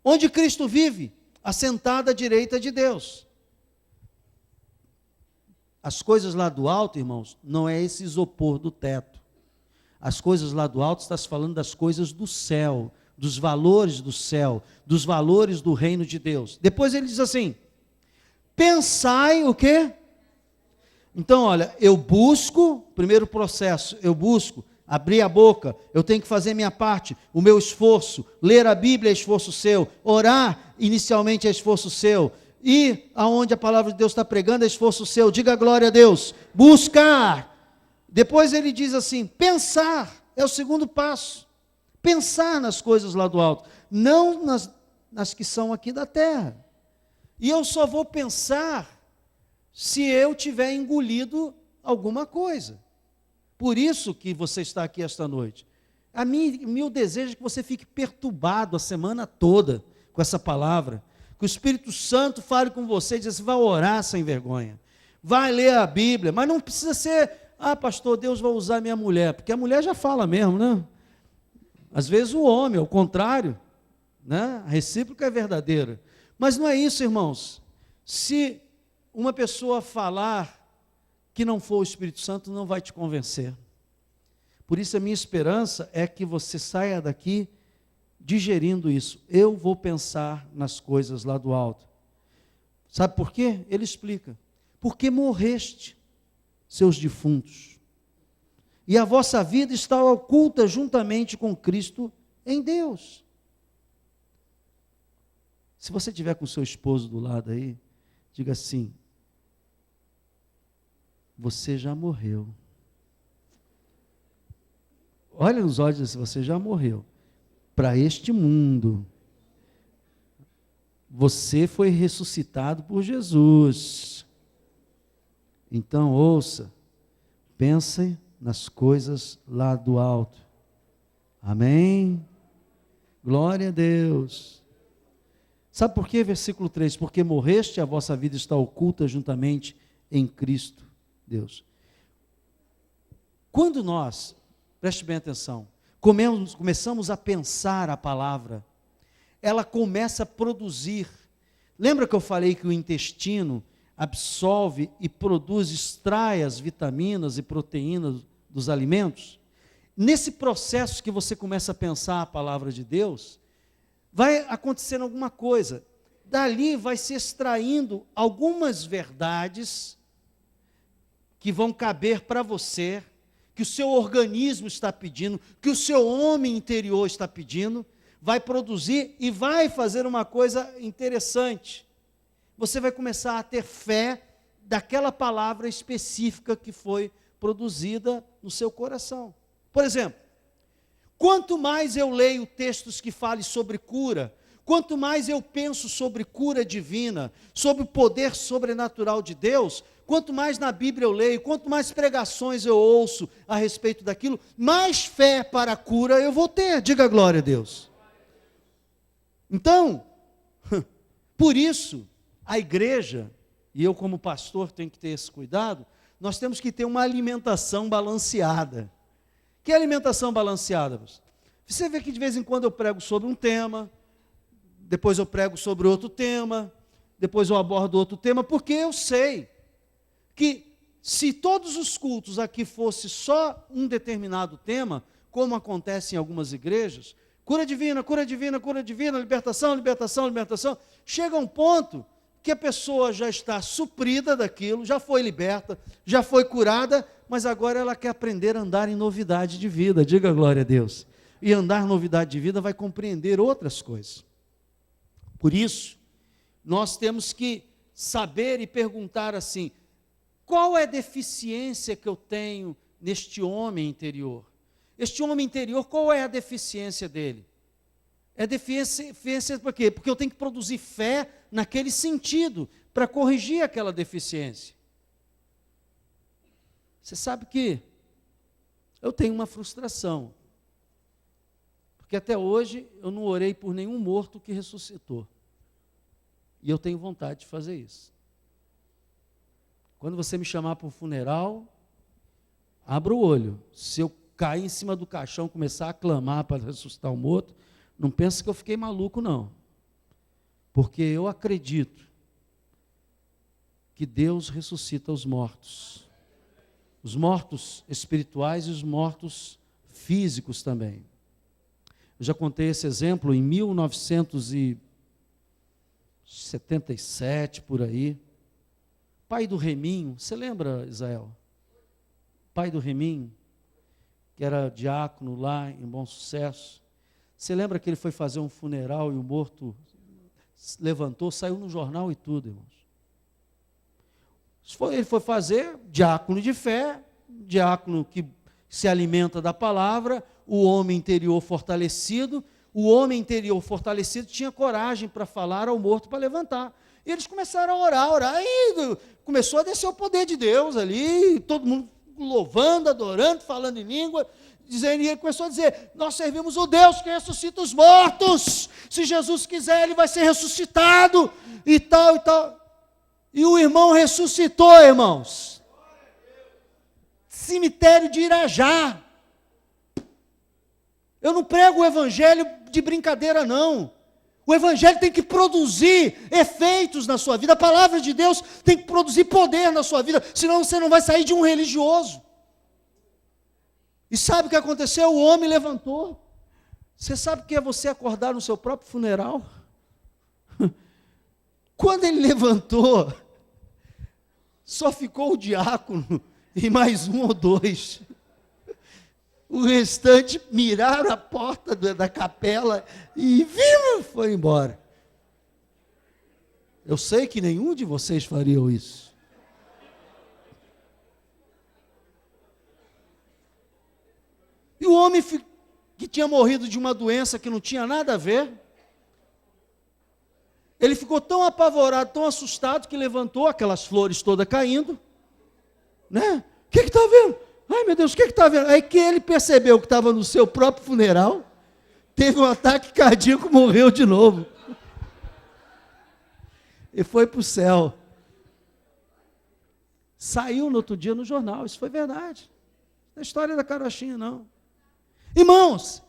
onde Cristo vive, assentado à direita de Deus. As coisas lá do alto, irmãos, não é esse isopor do teto. As coisas lá do alto, está se falando das coisas do céu, dos valores do céu, dos valores do reino de Deus. Depois ele diz assim: pensai o quê? Então, olha, eu busco, primeiro processo, eu busco abrir a boca, eu tenho que fazer minha parte, o meu esforço, ler a Bíblia é esforço seu, orar inicialmente é esforço seu, ir aonde a palavra de Deus está pregando é esforço seu, diga glória a Deus, buscar. Depois ele diz assim, pensar, é o segundo passo, pensar nas coisas lá do alto, não nas que são aqui da terra. E eu só vou pensar se eu tiver engolido alguma coisa. Por isso que você está aqui esta noite. Meu desejo é que você fique perturbado a semana toda com essa palavra, que o Espírito Santo fale com você e diz assim, vai orar sem vergonha, vai ler a Bíblia, mas não precisa ser, pastor, Deus vai usar minha mulher, porque a mulher já fala mesmo, né? Às vezes o homem, ao contrário, né? A recíproca é verdadeira. Mas não é isso, irmãos. Se uma pessoa falar que não for o Espírito Santo, não vai te convencer. Por isso a minha esperança é que você saia daqui digerindo isso. Eu vou pensar nas coisas lá do alto. Sabe por quê? Ele explica. Porque morreste, seus defuntos, e a vossa vida está oculta juntamente com Cristo em Deus. Se você estiver com seu esposo do lado aí, diga assim, você já morreu. Olha nos olhos assim, você já morreu. Para este mundo. Você foi ressuscitado por Jesus. Então ouça, pense nas coisas lá do alto. Amém? Glória a Deus. Sabe por quê? Versículo 3, porque morreste, a vossa vida está oculta juntamente em Cristo Deus. Quando nós, preste bem atenção, começamos a pensar a palavra, ela começa a produzir. Lembra que eu falei que o intestino absorve e produz, extrai as vitaminas e proteínas dos alimentos? Nesse processo que você começa a pensar a palavra de Deus, vai acontecendo alguma coisa. Dali vai se extraindo algumas verdades que vão caber para você, que o seu organismo está pedindo, que o seu homem interior está pedindo, vai produzir e vai fazer uma coisa interessante. Você vai começar a ter fé daquela palavra específica que foi produzida no seu coração. Por exemplo, quanto mais eu leio textos que falem sobre cura, quanto mais eu penso sobre cura divina, sobre o poder sobrenatural de Deus, quanto mais na Bíblia eu leio, quanto mais pregações eu ouço a respeito daquilo, mais fé para a cura eu vou ter. Diga glória a Deus. Então, por isso, a igreja, e eu como pastor tenho que ter esse cuidado, nós temos que ter uma alimentação balanceada. Que alimentação balanceada? Você vê que de vez em quando eu prego sobre um tema, depois eu prego sobre outro tema, depois eu abordo outro tema, porque eu sei que se todos os cultos aqui fosse só um determinado tema, como acontece em algumas igrejas, cura divina, cura divina, cura divina, libertação, libertação, libertação, chega um ponto que a pessoa já está suprida daquilo, já foi liberta, já foi curada, mas agora ela quer aprender a andar em novidade de vida, diga glória a Deus. E andar em novidade de vida vai compreender outras coisas. Por isso, nós temos que saber e perguntar assim, qual é a deficiência que eu tenho neste homem interior? Este homem interior, qual é a deficiência dele? É deficiência por quê? Porque eu tenho que produzir fé naquele sentido, para corrigir aquela deficiência. Você sabe que eu tenho uma frustração, porque até hoje eu não orei por nenhum morto que ressuscitou. E eu tenho vontade de fazer isso. Quando você me chamar para um funeral, abra o olho. Se eu cair em cima do caixão, começar a clamar para ressuscitar um morto, não pense que eu fiquei maluco, não. Porque eu acredito que Deus ressuscita os mortos espirituais e os mortos físicos também. Eu já contei esse exemplo em 1977, por aí. Pai do Reminho, você lembra, Israel? Pai do Reminho, que era diácono lá em Bom Sucesso. Você lembra que ele foi fazer um funeral e o morto levantou, saiu no jornal e tudo, irmãos. Ele foi fazer, diácono de fé, diácono que se alimenta da palavra, o homem interior fortalecido tinha coragem para falar ao morto para levantar. E eles começaram a orar, e começou a descer o poder de Deus ali, todo mundo louvando, adorando, falando em língua, dizendo, e ele começou a dizer, nós servimos o Deus que ressuscita os mortos, se Jesus quiser ele vai ser ressuscitado, e tal, e tal. E o irmão ressuscitou, irmãos. Cemitério de Irajá. Eu não prego o evangelho de brincadeira, não. O evangelho tem que produzir efeitos na sua vida. A palavra de Deus tem que produzir poder na sua vida, senão você não vai sair de um religioso. E sabe o que aconteceu? O homem levantou. Você sabe o que é você acordar no seu próprio funeral? Quando ele levantou, só ficou o diácono e mais um ou dois. O restante miraram a porta da capela e foi embora. Eu sei que nenhum de vocês fariam isso. E o homem que tinha morrido de uma doença que não tinha nada a ver, ele ficou tão apavorado, tão assustado, que levantou aquelas flores todas caindo, né? O que está vendo? Ai meu Deus, o que está vendo? Aí que ele percebeu que estava no seu próprio funeral, teve um ataque cardíaco, morreu de novo. E foi para o céu. Saiu no outro dia no jornal, isso foi verdade. Não é história da carochinha, não. Irmãos,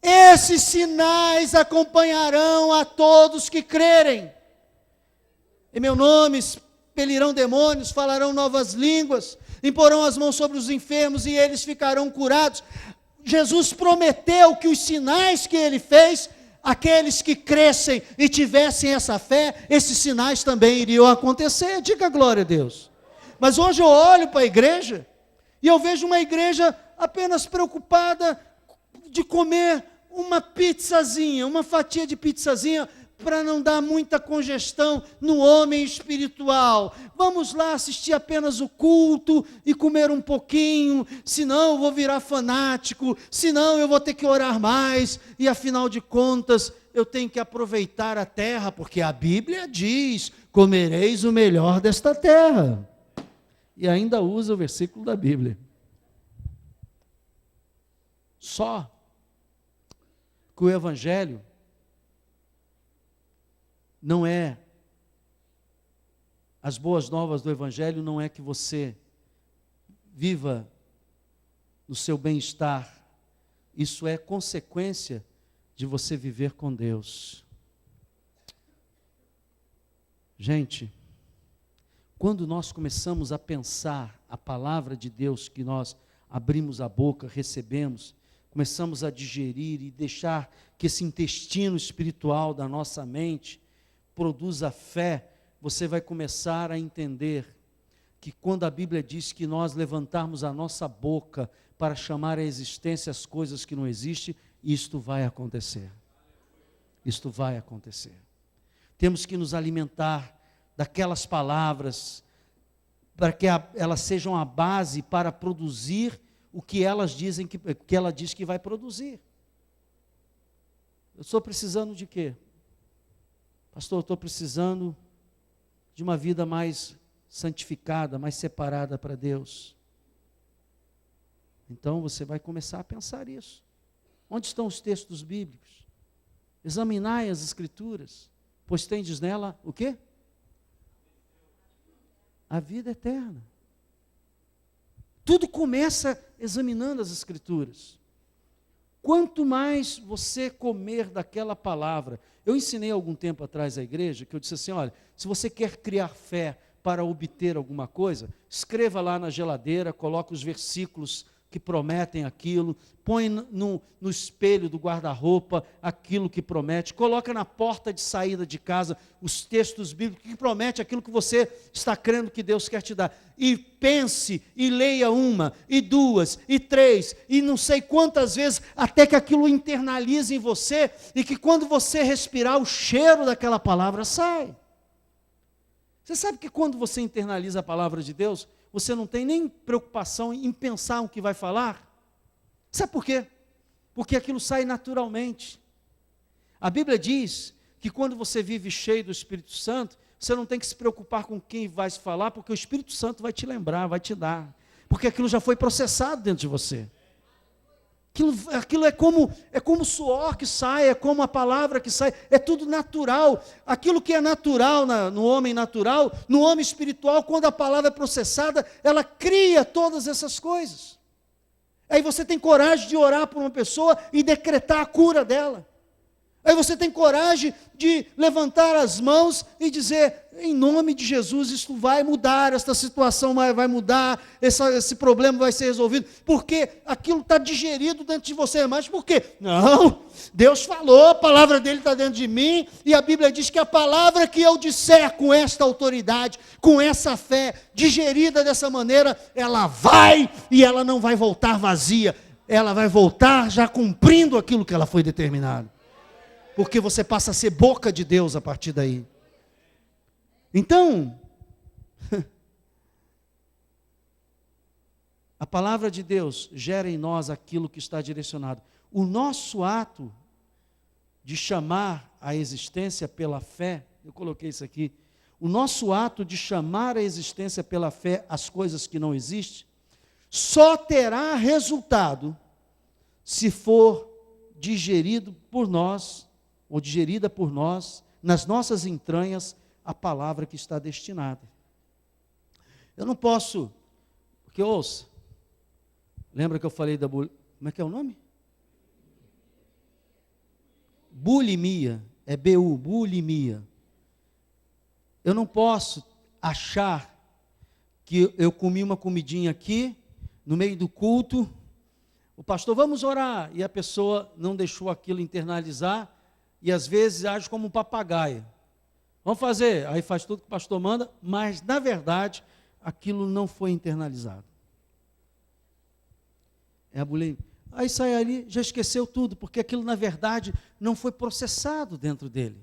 esses sinais acompanharão a todos que crerem. Em meu nome expelirão demônios, falarão novas línguas, imporão as mãos sobre os enfermos e eles ficarão curados. Jesus prometeu que os sinais que ele fez, aqueles que crescem e tivessem essa fé, esses sinais também iriam acontecer. Diga glória a Deus. Mas hoje eu olho para a igreja e eu vejo uma igreja apenas preocupada de comer uma pizzazinha, uma fatia de pizzazinha, para não dar muita congestão no homem espiritual. Vamos lá assistir apenas o culto e comer um pouquinho, senão eu vou virar fanático, senão eu vou ter que orar mais, e afinal de contas, eu tenho que aproveitar a terra, porque a Bíblia diz, comereis o melhor desta terra. E ainda usa o versículo da Bíblia. Só que o Evangelho não é, as boas novas do Evangelho não é que você viva no seu bem-estar. Isso é consequência de você viver com Deus. Gente, quando nós começamos a pensar a palavra de Deus, que nós abrimos a boca, recebemos, começamos a digerir e deixar que esse intestino espiritual da nossa mente produza fé, você vai começar a entender que quando a Bíblia diz que nós levantarmos a nossa boca para chamar à existência as coisas que não existem, isto vai acontecer. Isto vai acontecer. Temos que nos alimentar daquelas palavras, para que elas sejam a base para produzir o que elas dizem que ela diz que vai produzir. Eu estou precisando de quê? Pastor, eu estou precisando de uma vida mais santificada, mais separada para Deus. Então você vai começar a pensar isso. Onde estão os textos bíblicos? Examinai as Escrituras, pois tendes nela o quê? A vida eterna. Tudo começa examinando as Escrituras. Quanto mais você comer daquela palavra, eu ensinei algum tempo atrás à igreja, que eu disse assim, olha, se você quer criar fé para obter alguma coisa, escreva lá na geladeira, coloque os versículos que prometem aquilo, põe no espelho do guarda-roupa aquilo que promete, coloca na porta de saída de casa os textos bíblicos que prometem aquilo que você está crendo que Deus quer te dar. E pense, e leia uma, e duas, e três, e não sei quantas vezes, até que aquilo internalize em você, e que quando você respirar, o cheiro daquela palavra sai. Você sabe que quando você internaliza a palavra de Deus, você não tem nem preocupação em pensar o que vai falar? Sabe por quê? Porque aquilo sai naturalmente. A Bíblia diz que quando você vive cheio do Espírito Santo, você não tem que se preocupar com quem vai se falar, porque o Espírito Santo vai te lembrar, vai te dar. Porque aquilo já foi processado dentro de você. Aquilo é como suor que sai, é como a palavra que sai, é tudo natural. Aquilo que é natural no homem natural, no homem espiritual, quando a palavra é processada, ela cria todas essas coisas. Aí você tem coragem de orar por uma pessoa e decretar a cura dela. Aí você tem coragem de levantar as mãos e dizer, em nome de Jesus, isto vai mudar, esta situação vai mudar, esse problema vai ser resolvido, porque aquilo está digerido dentro de você. Mas por quê? Não, Deus falou, a palavra dele está dentro de mim, e a Bíblia diz que a palavra que eu disser com esta autoridade, com essa fé, digerida dessa maneira, ela vai, e ela não vai voltar vazia, ela vai voltar já cumprindo aquilo que ela foi determinada. Porque você passa a ser boca de Deus a partir daí. Então, a palavra de Deus gera em nós aquilo que está direcionado. O nosso ato de chamar a existência pela fé, eu coloquei isso aqui, o nosso ato de chamar a existência pela fé as coisas que não existem, só terá resultado se for digerido por nós, ou digerida por nós, nas nossas entranhas, a palavra que está destinada. Eu não posso, porque ouça, lembra que eu falei da, como é que é o nome? Bulimia, é B-U, bulimia. Eu não posso achar que eu comi uma comidinha aqui, no meio do culto, o pastor, vamos orar, e a pessoa não deixou aquilo internalizar, e às vezes age como um papagaio. Vamos fazer, aí faz tudo que o pastor manda, mas na verdade, aquilo não foi internalizado. É a bulimia. Aí sai ali, já esqueceu tudo, porque aquilo na verdade não foi processado dentro dele.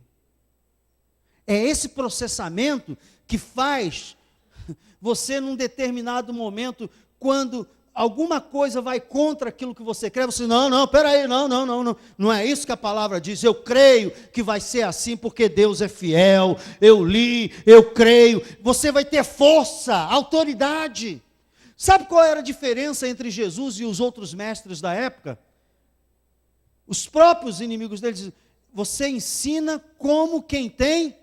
É esse processamento que faz você, num determinado momento, quando alguma coisa vai contra aquilo que você crê, você, peraí, não é isso que a palavra diz, eu creio que vai ser assim, porque Deus é fiel, eu li, eu creio, você vai ter força, autoridade. Sabe qual era a diferença entre Jesus e os outros mestres da época? Os próprios inimigos deles, você ensina como quem tem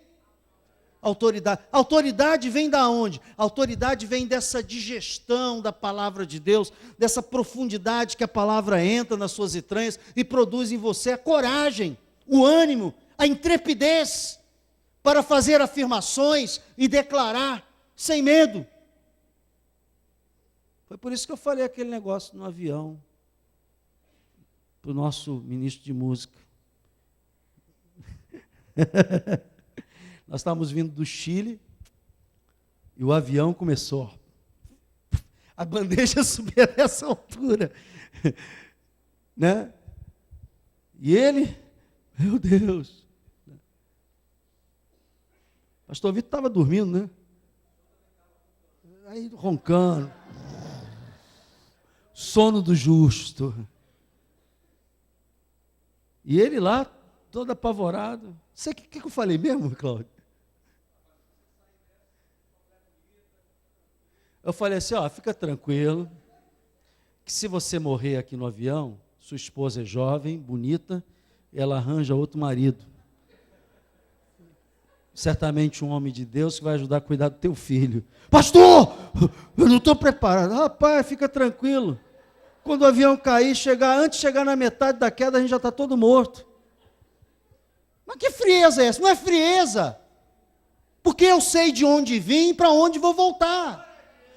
autoridade. Autoridade vem da onde? Autoridade vem dessa digestão da palavra de Deus, dessa profundidade que a palavra entra nas suas entranhas e produz em você a coragem, o ânimo, a intrepidez para fazer afirmações e declarar sem medo. Foi por isso que eu falei aquele negócio no avião para o nosso ministro de música. Nós estávamos vindo do Chile e o avião começou. A bandeja subia nessa altura. Né? E ele, meu Deus. Pastor Vitor estava dormindo, né? Aí roncando. Sono do justo. E ele lá, todo apavorado. Sei o que eu falei mesmo, Cláudio? Eu falei assim, fica tranquilo, que se você morrer aqui no avião, sua esposa é jovem, bonita, ela arranja outro marido. Certamente um homem de Deus que vai ajudar a cuidar do teu filho. Pastor, eu não estou preparado. Rapaz, fica tranquilo. Quando o avião cair, antes de chegar na metade da queda, a gente já está todo morto. Mas que frieza é essa? Não é frieza. Porque eu sei de onde vim e para onde vou voltar.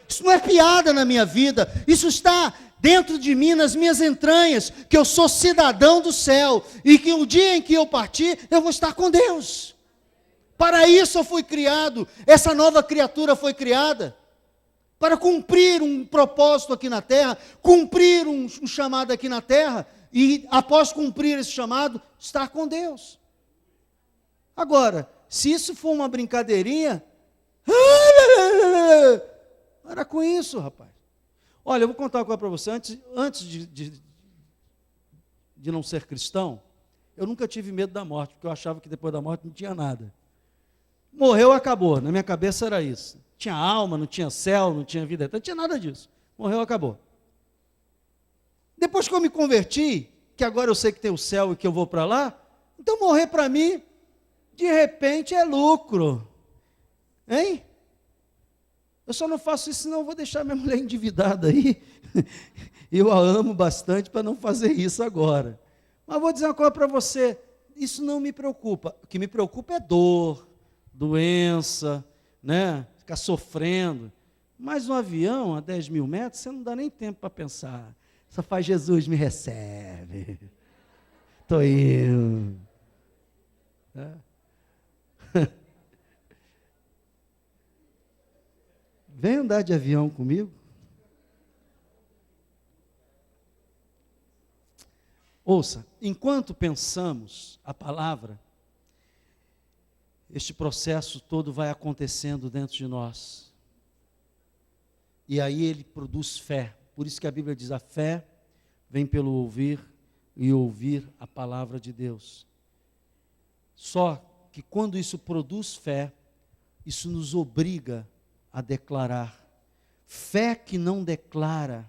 Isso não é piada na minha vida. Isso está dentro de mim, nas minhas entranhas, que eu sou cidadão do céu e que o dia em que eu partir, eu vou estar com Deus. Para isso eu fui criado. Essa nova criatura foi criada para cumprir um propósito aqui na terra, cumprir um chamado aqui na terra e, após cumprir esse chamado, estar com Deus. Agora, se isso for uma brincadeirinha, para com isso, rapaz. Olha, eu vou contar uma coisa para você. Antes de não ser cristão, eu nunca tive medo da morte, porque eu achava que depois da morte não tinha nada. Morreu, acabou. Na minha cabeça era isso. Tinha alma, não tinha céu, não tinha vida, não tinha nada disso. Morreu, acabou. Depois que eu me converti, que agora eu sei que tem o céu e que eu vou para lá, então morrer para mim, de repente, é lucro. Hein? Eu só não faço isso, senão eu vou deixar minha mulher endividada aí. Eu a amo bastante para não fazer isso agora. Mas vou dizer uma coisa para você, isso não me preocupa. O que me preocupa é dor, doença, né? Ficar sofrendo. Mas no avião, a 10 mil metros, você não dá nem tempo para pensar. Só faz Jesus me recebe. Estou indo. Vem andar de avião comigo. Ouça, enquanto pensamos a palavra, este processo todo vai acontecendo dentro de nós. E aí ele produz fé. Por isso que a Bíblia diz, a fé vem pelo ouvir e ouvir a palavra de Deus. Só que quando isso produz fé, isso nos obriga a declarar. Fé que não declara,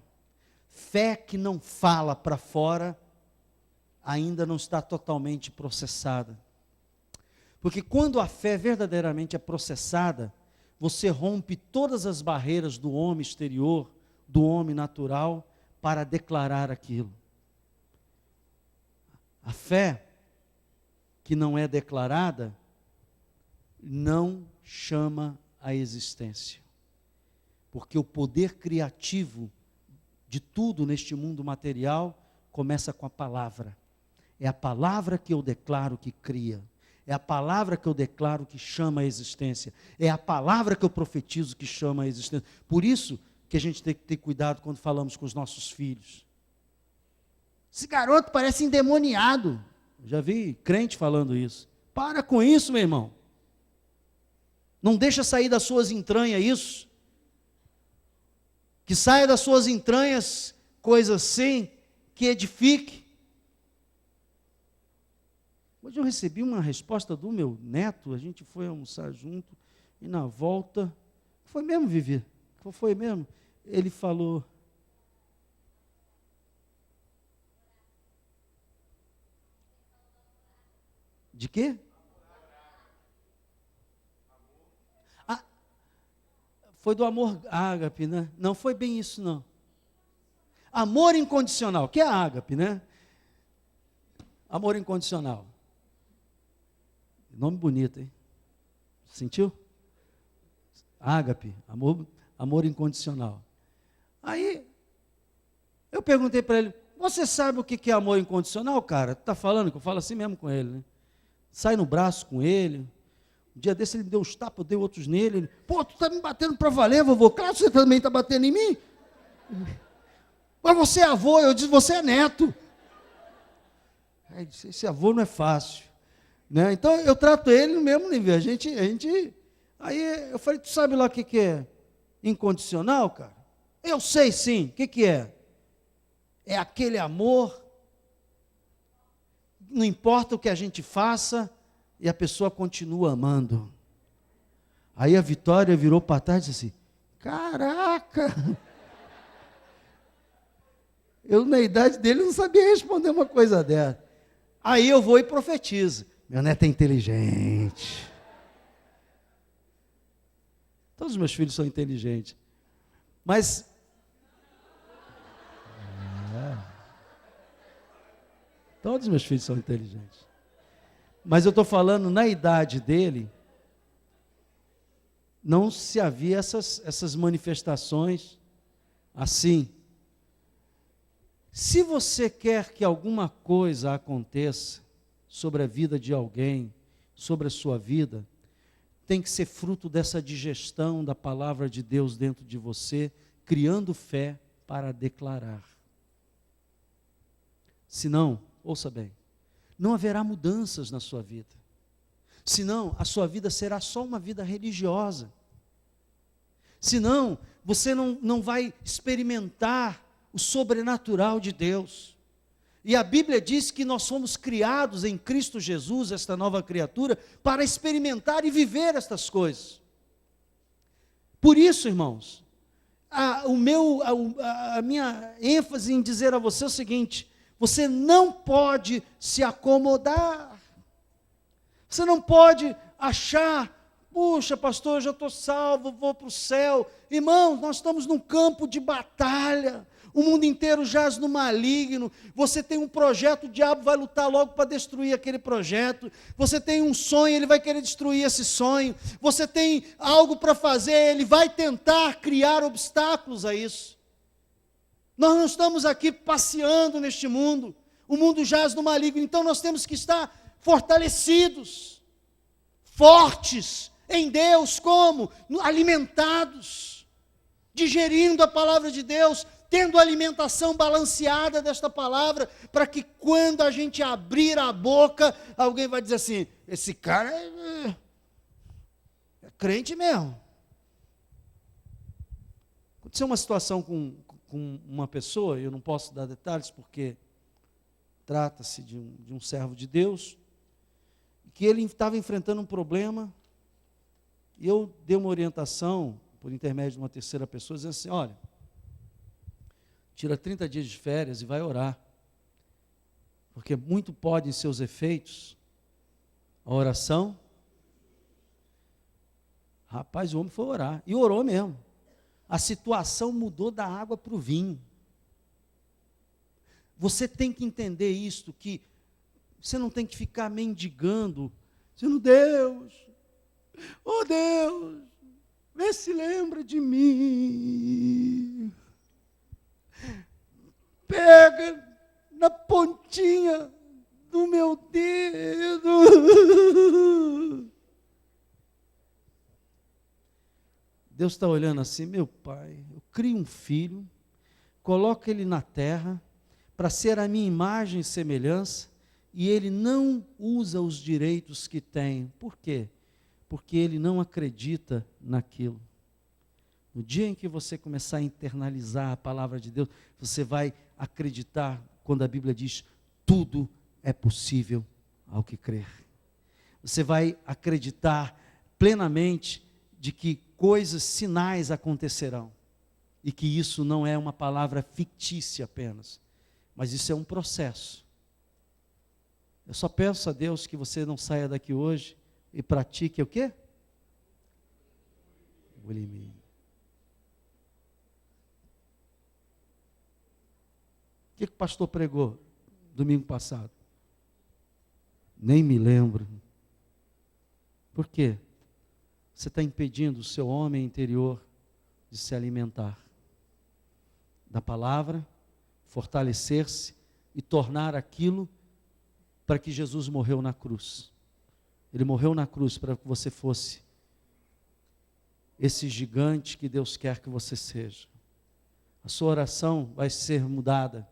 fé que não fala para fora, ainda não está totalmente processada. Porque quando a fé verdadeiramente é processada, você rompe todas as barreiras do homem exterior, do homem natural, para declarar aquilo. A fé que não é declarada, não chama a existência. Porque o poder criativo de tudo neste mundo material começa com a palavra. É a palavra que eu declaro que cria. É a palavra que eu declaro que chama a existência. É a palavra que eu profetizo que chama a existência. Por isso que a gente tem que ter cuidado quando falamos com os nossos filhos. Esse garoto parece endemoniado. Já vi crente falando isso. Para com isso, meu irmão. Não deixa sair das suas entranhas isso. Que saia das suas entranhas coisa assim, que edifique. Hoje eu recebi uma resposta do meu neto, a gente foi almoçar junto, e na volta, foi mesmo, Vivi? Foi mesmo? Ele falou, de quê? Ah, foi do amor ágape, né? Não foi bem isso, não. Amor incondicional, que é ágape, né? Amor incondicional. Nome bonito, hein? Sentiu? Ágape, amor incondicional. Aí, eu perguntei para ele, você sabe o que é amor incondicional, cara? Tu está falando, que eu falo assim mesmo com ele, né? Sai no braço com ele. Um dia desse ele me deu uns tapas, eu dei outros nele. Ele, pô, tu está me batendo para valer, vovô? Claro que você também está batendo em mim. Mas você é avô, eu disse, você é neto. Aí disse, esse avô não é fácil. Né? Então eu trato ele no mesmo nível. Aí eu falei, tu sabe lá o que é incondicional, cara? Eu sei sim, o que é? É aquele amor, não importa o que a gente faça, e a pessoa continua amando. Aí a Vitória virou para trás e disse assim, caraca! Eu, na idade dele, não sabia responder uma coisa dessa. Aí eu vou e profetizo. Meu neto é inteligente. Todos os meus filhos são inteligentes. Mas... Todos os meus filhos são inteligentes. Mas eu estou falando, na idade dele, não se havia essas manifestações assim. Se você quer que alguma coisa aconteça sobre a vida de alguém, sobre a sua vida, tem que ser fruto dessa digestão da palavra de Deus dentro de você, criando fé para declarar. Senão, ouça bem, não haverá mudanças na sua vida. Senão, a sua vida será só uma vida religiosa. Senão, você não vai experimentar o sobrenatural de Deus. E a Bíblia diz que nós fomos criados em Cristo Jesus, esta nova criatura, para experimentar e viver estas coisas. Por isso, irmãos, a minha ênfase em dizer a você o seguinte: você não pode se acomodar. Você não pode achar, puxa, pastor, eu já estou salvo, vou para o céu. Irmãos, nós estamos num campo de batalha. O mundo inteiro jaz no maligno. Você tem um projeto, o diabo vai lutar logo para destruir aquele projeto. Você tem um sonho, ele vai querer destruir esse sonho. Você tem algo para fazer, ele vai tentar criar obstáculos a isso. Nós não estamos aqui passeando neste mundo. O mundo jaz no maligno, então nós temos que estar fortalecidos, fortes em Deus. Como? Alimentados, digerindo a palavra de Deus, tendo a alimentação balanceada desta palavra, para que quando a gente abrir a boca, alguém vai dizer assim, esse cara é crente mesmo. Aconteceu uma situação com uma pessoa, eu não posso dar detalhes porque trata-se de um servo de Deus, que ele estava enfrentando um problema, e eu dei uma orientação, por intermédio de uma terceira pessoa, dizendo assim, olha, tira 30 dias de férias e vai orar, porque muito podem seus efeitos, a oração. Rapaz, o homem foi orar, e orou mesmo. A situação mudou da água para o vinho. Você tem que entender isto, que você não tem que ficar mendigando, dizendo, Deus, oh Deus, vê se lembra de mim. Pega na pontinha do meu dedo. Deus está olhando assim, meu pai, eu crio um filho, coloco ele na terra, para ser a minha imagem e semelhança, e ele não usa os direitos que tem. Por quê? porque ele não acredita naquilo. No dia em que você começar a internalizar a palavra de Deus, você vai acreditar quando a Bíblia diz: tudo é possível ao que crer. Você vai acreditar plenamente de que coisas, sinais acontecerão. E que isso não é uma palavra fictícia apenas, mas isso é um processo. Eu só peço a Deus que você não saia daqui hoje e pratique o quê? O limite. O que o pastor pregou domingo passado? Nem me lembro. Por quê? Você está impedindo o seu homem interior de se alimentar da palavra, fortalecer-se e tornar aquilo para que Jesus morreu na cruz. Ele morreu na cruz para que você fosse esse gigante que Deus quer que você seja. A sua oração vai ser mudada.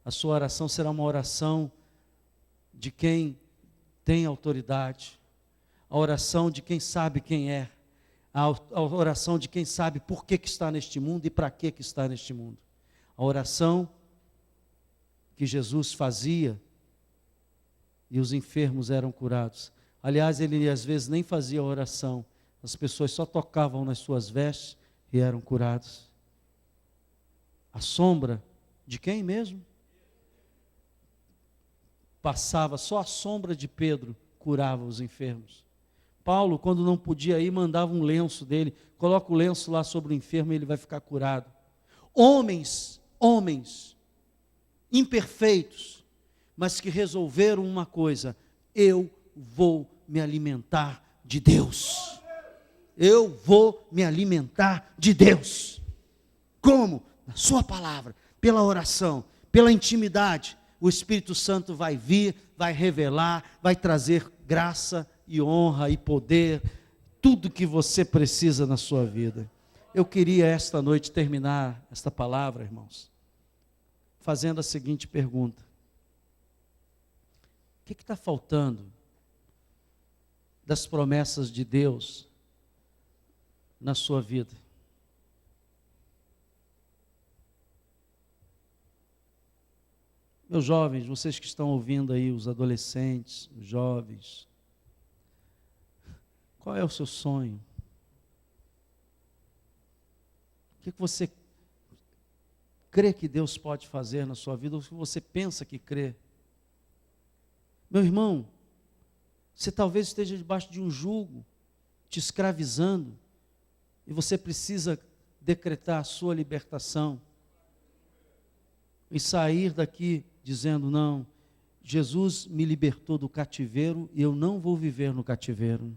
A sua oração será uma oração de quem tem autoridade. A oração de quem sabe quem é. A oração de quem sabe por que está neste mundo e para que está neste mundo. A oração que Jesus fazia e os enfermos eram curados. Aliás, ele às vezes nem fazia oração. As pessoas só tocavam nas suas vestes e eram curados. A sombra de quem mesmo? Passava, só a sombra de Pedro curava os enfermos. Paulo, quando não podia ir, mandava um lenço dele, coloca o lenço lá sobre o enfermo e ele vai ficar curado. Homens imperfeitos, mas que resolveram uma coisa: eu vou me alimentar de Deus. Eu vou me alimentar de Deus. Como? Na sua palavra, pela oração, pela intimidade. O Espírito Santo vai vir, vai revelar, vai trazer graça e honra e poder, tudo que você precisa na sua vida. Eu queria esta noite terminar esta palavra, irmãos, fazendo a seguinte pergunta: o que está faltando das promessas de Deus na sua vida? Meus jovens, vocês que estão ouvindo aí, os adolescentes, os jovens, qual é o seu sonho? O que você crê que Deus pode fazer na sua vida, ou que você pensa que crê? Meu irmão, você talvez esteja debaixo de um jugo, te escravizando, e você precisa decretar a sua libertação, e sair daqui dizendo: não, Jesus me libertou do cativeiro e eu não vou viver no cativeiro.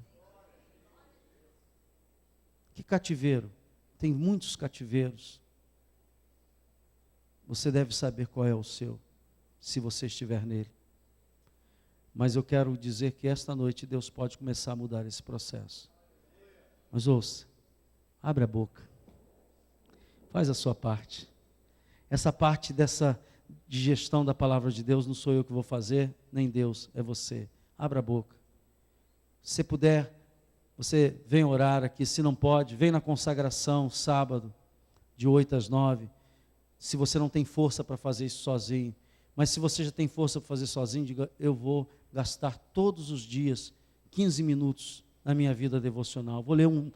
Que cativeiro? Tem muitos cativeiros. Você deve saber qual é o seu, se você estiver nele. Mas eu quero dizer que esta noite Deus pode começar a mudar esse processo. Mas ouça, abre a boca, faz a sua parte. Essa parte dessa digestão da palavra de Deus não sou eu que vou fazer, nem Deus, é você. Abra a boca. Se puder, você vem orar aqui. Se não pode, vem na consagração, sábado, de 8 às 9. Se você não tem força para fazer isso sozinho, mas se você já tem força para fazer sozinho, diga: eu vou gastar todos os dias 15 minutos na minha vida devocional. Vou ler um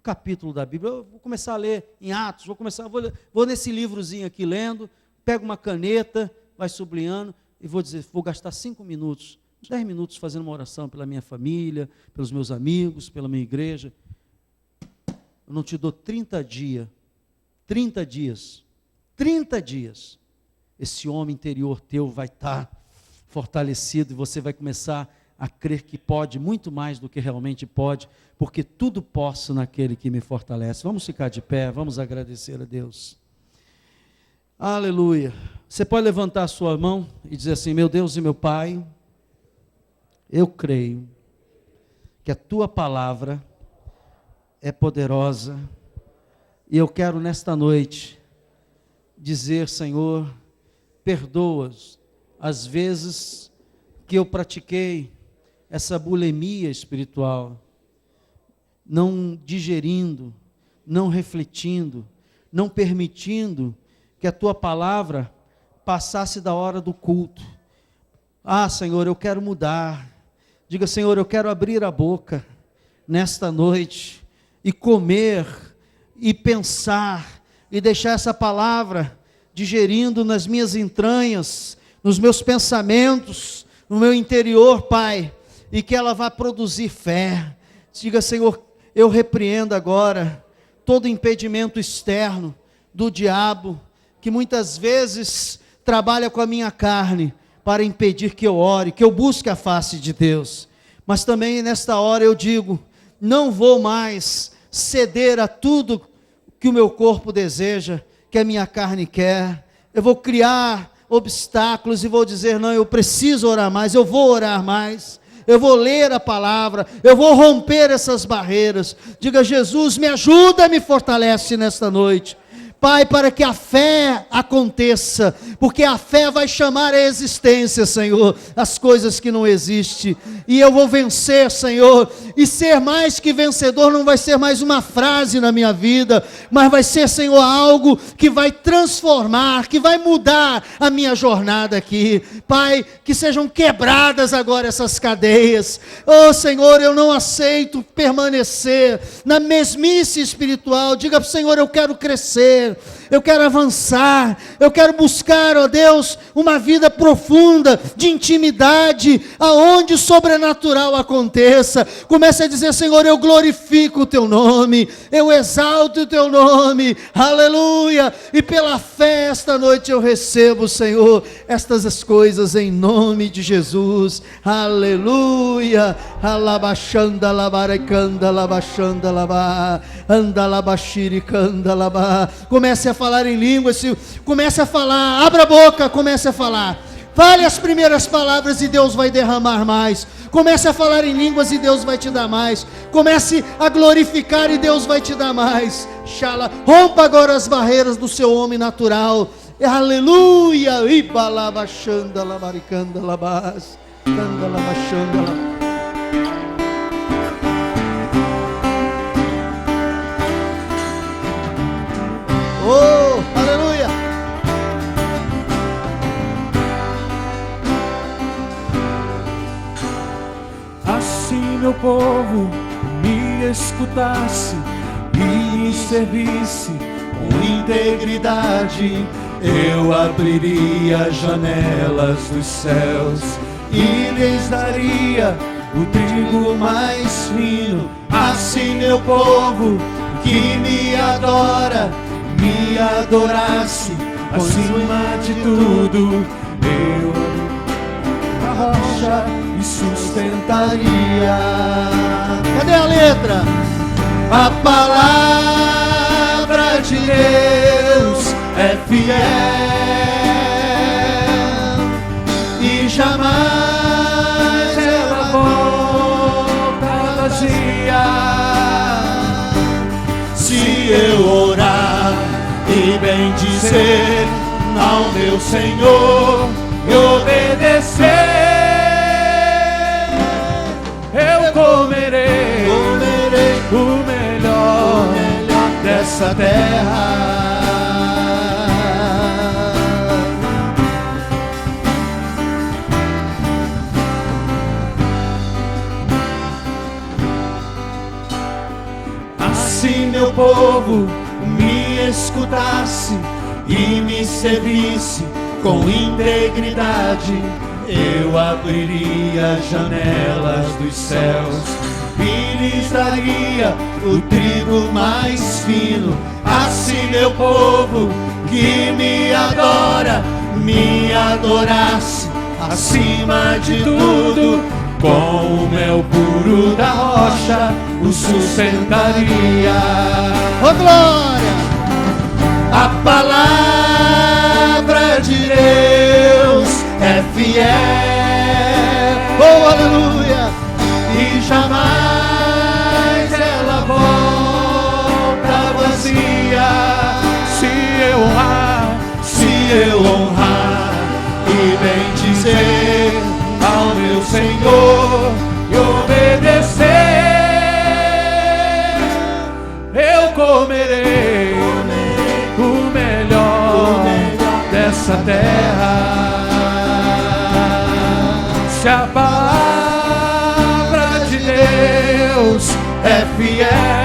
capítulo da Bíblia. Eu vou começar a ler em Atos, vou nesse livrozinho aqui lendo, pego uma caneta, vai sublinhando e vou dizer: vou gastar 5 minutos, 10 minutos fazendo uma oração pela minha família, pelos meus amigos, pela minha igreja. Eu não te dou 30 dias, esse homem interior teu vai estar fortalecido e você vai começar a crer que pode muito mais do que realmente pode, porque tudo posso naquele que me fortalece. Vamos ficar de pé, vamos agradecer a Deus. Aleluia. Você pode levantar a sua mão e dizer assim: meu Deus e meu Pai, eu creio que a tua palavra é poderosa e eu quero nesta noite dizer: Senhor, perdoa as vezes que eu pratiquei essa bulimia espiritual, não digerindo, não refletindo, não permitindo que a tua palavra passasse da hora do culto. Ah, Senhor, eu quero mudar. Diga, Senhor, eu quero abrir a boca nesta noite e comer e pensar e deixar essa palavra digerindo nas minhas entranhas, nos meus pensamentos, no meu interior, Pai, e que ela vá produzir fé. Diga, Senhor, eu repreendo agora todo impedimento externo do diabo, que muitas vezes trabalha com a minha carne para impedir que eu ore, que eu busque a face de Deus. Mas também nesta hora eu digo, não vou mais ceder a tudo que o meu corpo deseja, que a minha carne quer. Eu vou criar obstáculos e vou dizer, não, eu preciso orar mais, eu vou orar mais, eu vou ler a palavra, eu vou romper essas barreiras. Diga, Jesus, me ajuda, me fortalece nesta noite. Pai, para que a fé aconteça, porque a fé vai chamar à existência, Senhor, as coisas que não existem, e eu vou vencer, Senhor, e ser mais que vencedor não vai ser mais uma frase na minha vida, mas vai ser, Senhor, algo que vai transformar, que vai mudar a minha jornada aqui. Pai, que sejam quebradas agora essas cadeias. Oh, Senhor, eu não aceito permanecer na mesmice espiritual. Diga para o Senhor, eu quero crescer, eu quero avançar, eu quero buscar, ó Deus, uma vida profunda, de intimidade, aonde o sobrenatural aconteça. Comece a dizer, Senhor, eu glorifico o Teu nome, eu exalto o Teu nome, aleluia, e pela fé esta noite eu recebo, Senhor, estas coisas em nome de Jesus, aleluia, alabachanda labarecanda labachanda labá, anda labachiricanda labá. Comece a falar em línguas, comece a falar, abra a boca, comece a falar, fale as primeiras palavras e Deus vai derramar mais. Comece a falar em línguas e Deus vai te dar mais. Comece a glorificar e Deus vai te dar mais. Xala, rompa agora as barreiras do seu homem natural. Aleluia! Ibalabachanda labaricanda labás, anda labachanda labás. Oh, aleluia! Assim meu povo me escutasse e me servisse com integridade, eu abriria janelas dos céus e lhes daria o trigo mais fino. Assim meu povo que me adora, me adorasse, acima de tudo, eu a rocha e sustentaria. Cadê a letra? A palavra de Deus é fiel e jamais ela volta vazia. Se eu orar e bem dizer ao meu Senhor e obedecer, eu comerei o melhor dessa terra. Assim meu povo me escutasse e me servisse com integridade, eu abriria janelas dos céus e lhes daria o trigo mais fino. Assim meu povo que me adora, me adorasse, acima de tudo, com o mel puro da rocha o sustentaria. Oh, glória! A palavra de Deus é fiel, Oh, aleluia! e jamais ela volta vazia. Se eu honrar e bem dizer ao meu Senhor e obedecer, Se a palavra de Deus é fiel,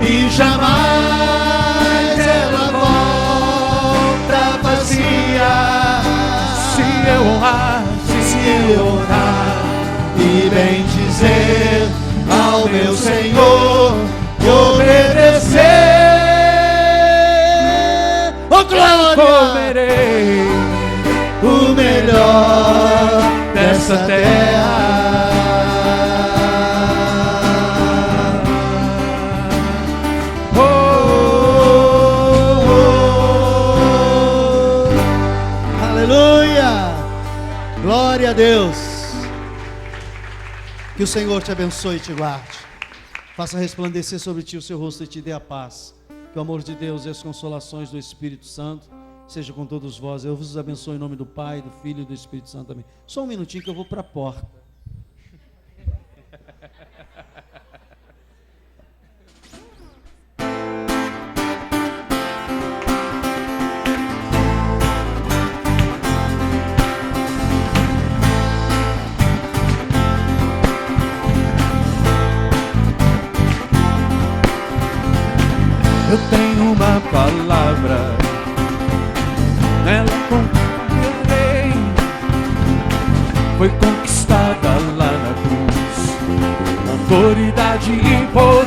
e jamais ela volta vazia. se eu honrar E bem dizer ao meu Senhor e obedecer. Oh glória! comerei O melhor dessa terra. Aleluia! Glória a Deus! Que o Senhor te abençoe e te guarde. Faça resplandecer sobre ti o seu rosto e te dê a paz. Que o amor de Deus e as consolações do Espírito Santo seja com todos vós. Eu vos abençoo em nome do Pai, do Filho e do Espírito Santo. Amém. Só um minutinho que eu vou para a porta. Eu tenho uma palavra, nela conquistarei. Foi conquistada lá na cruz, autoridade e poder.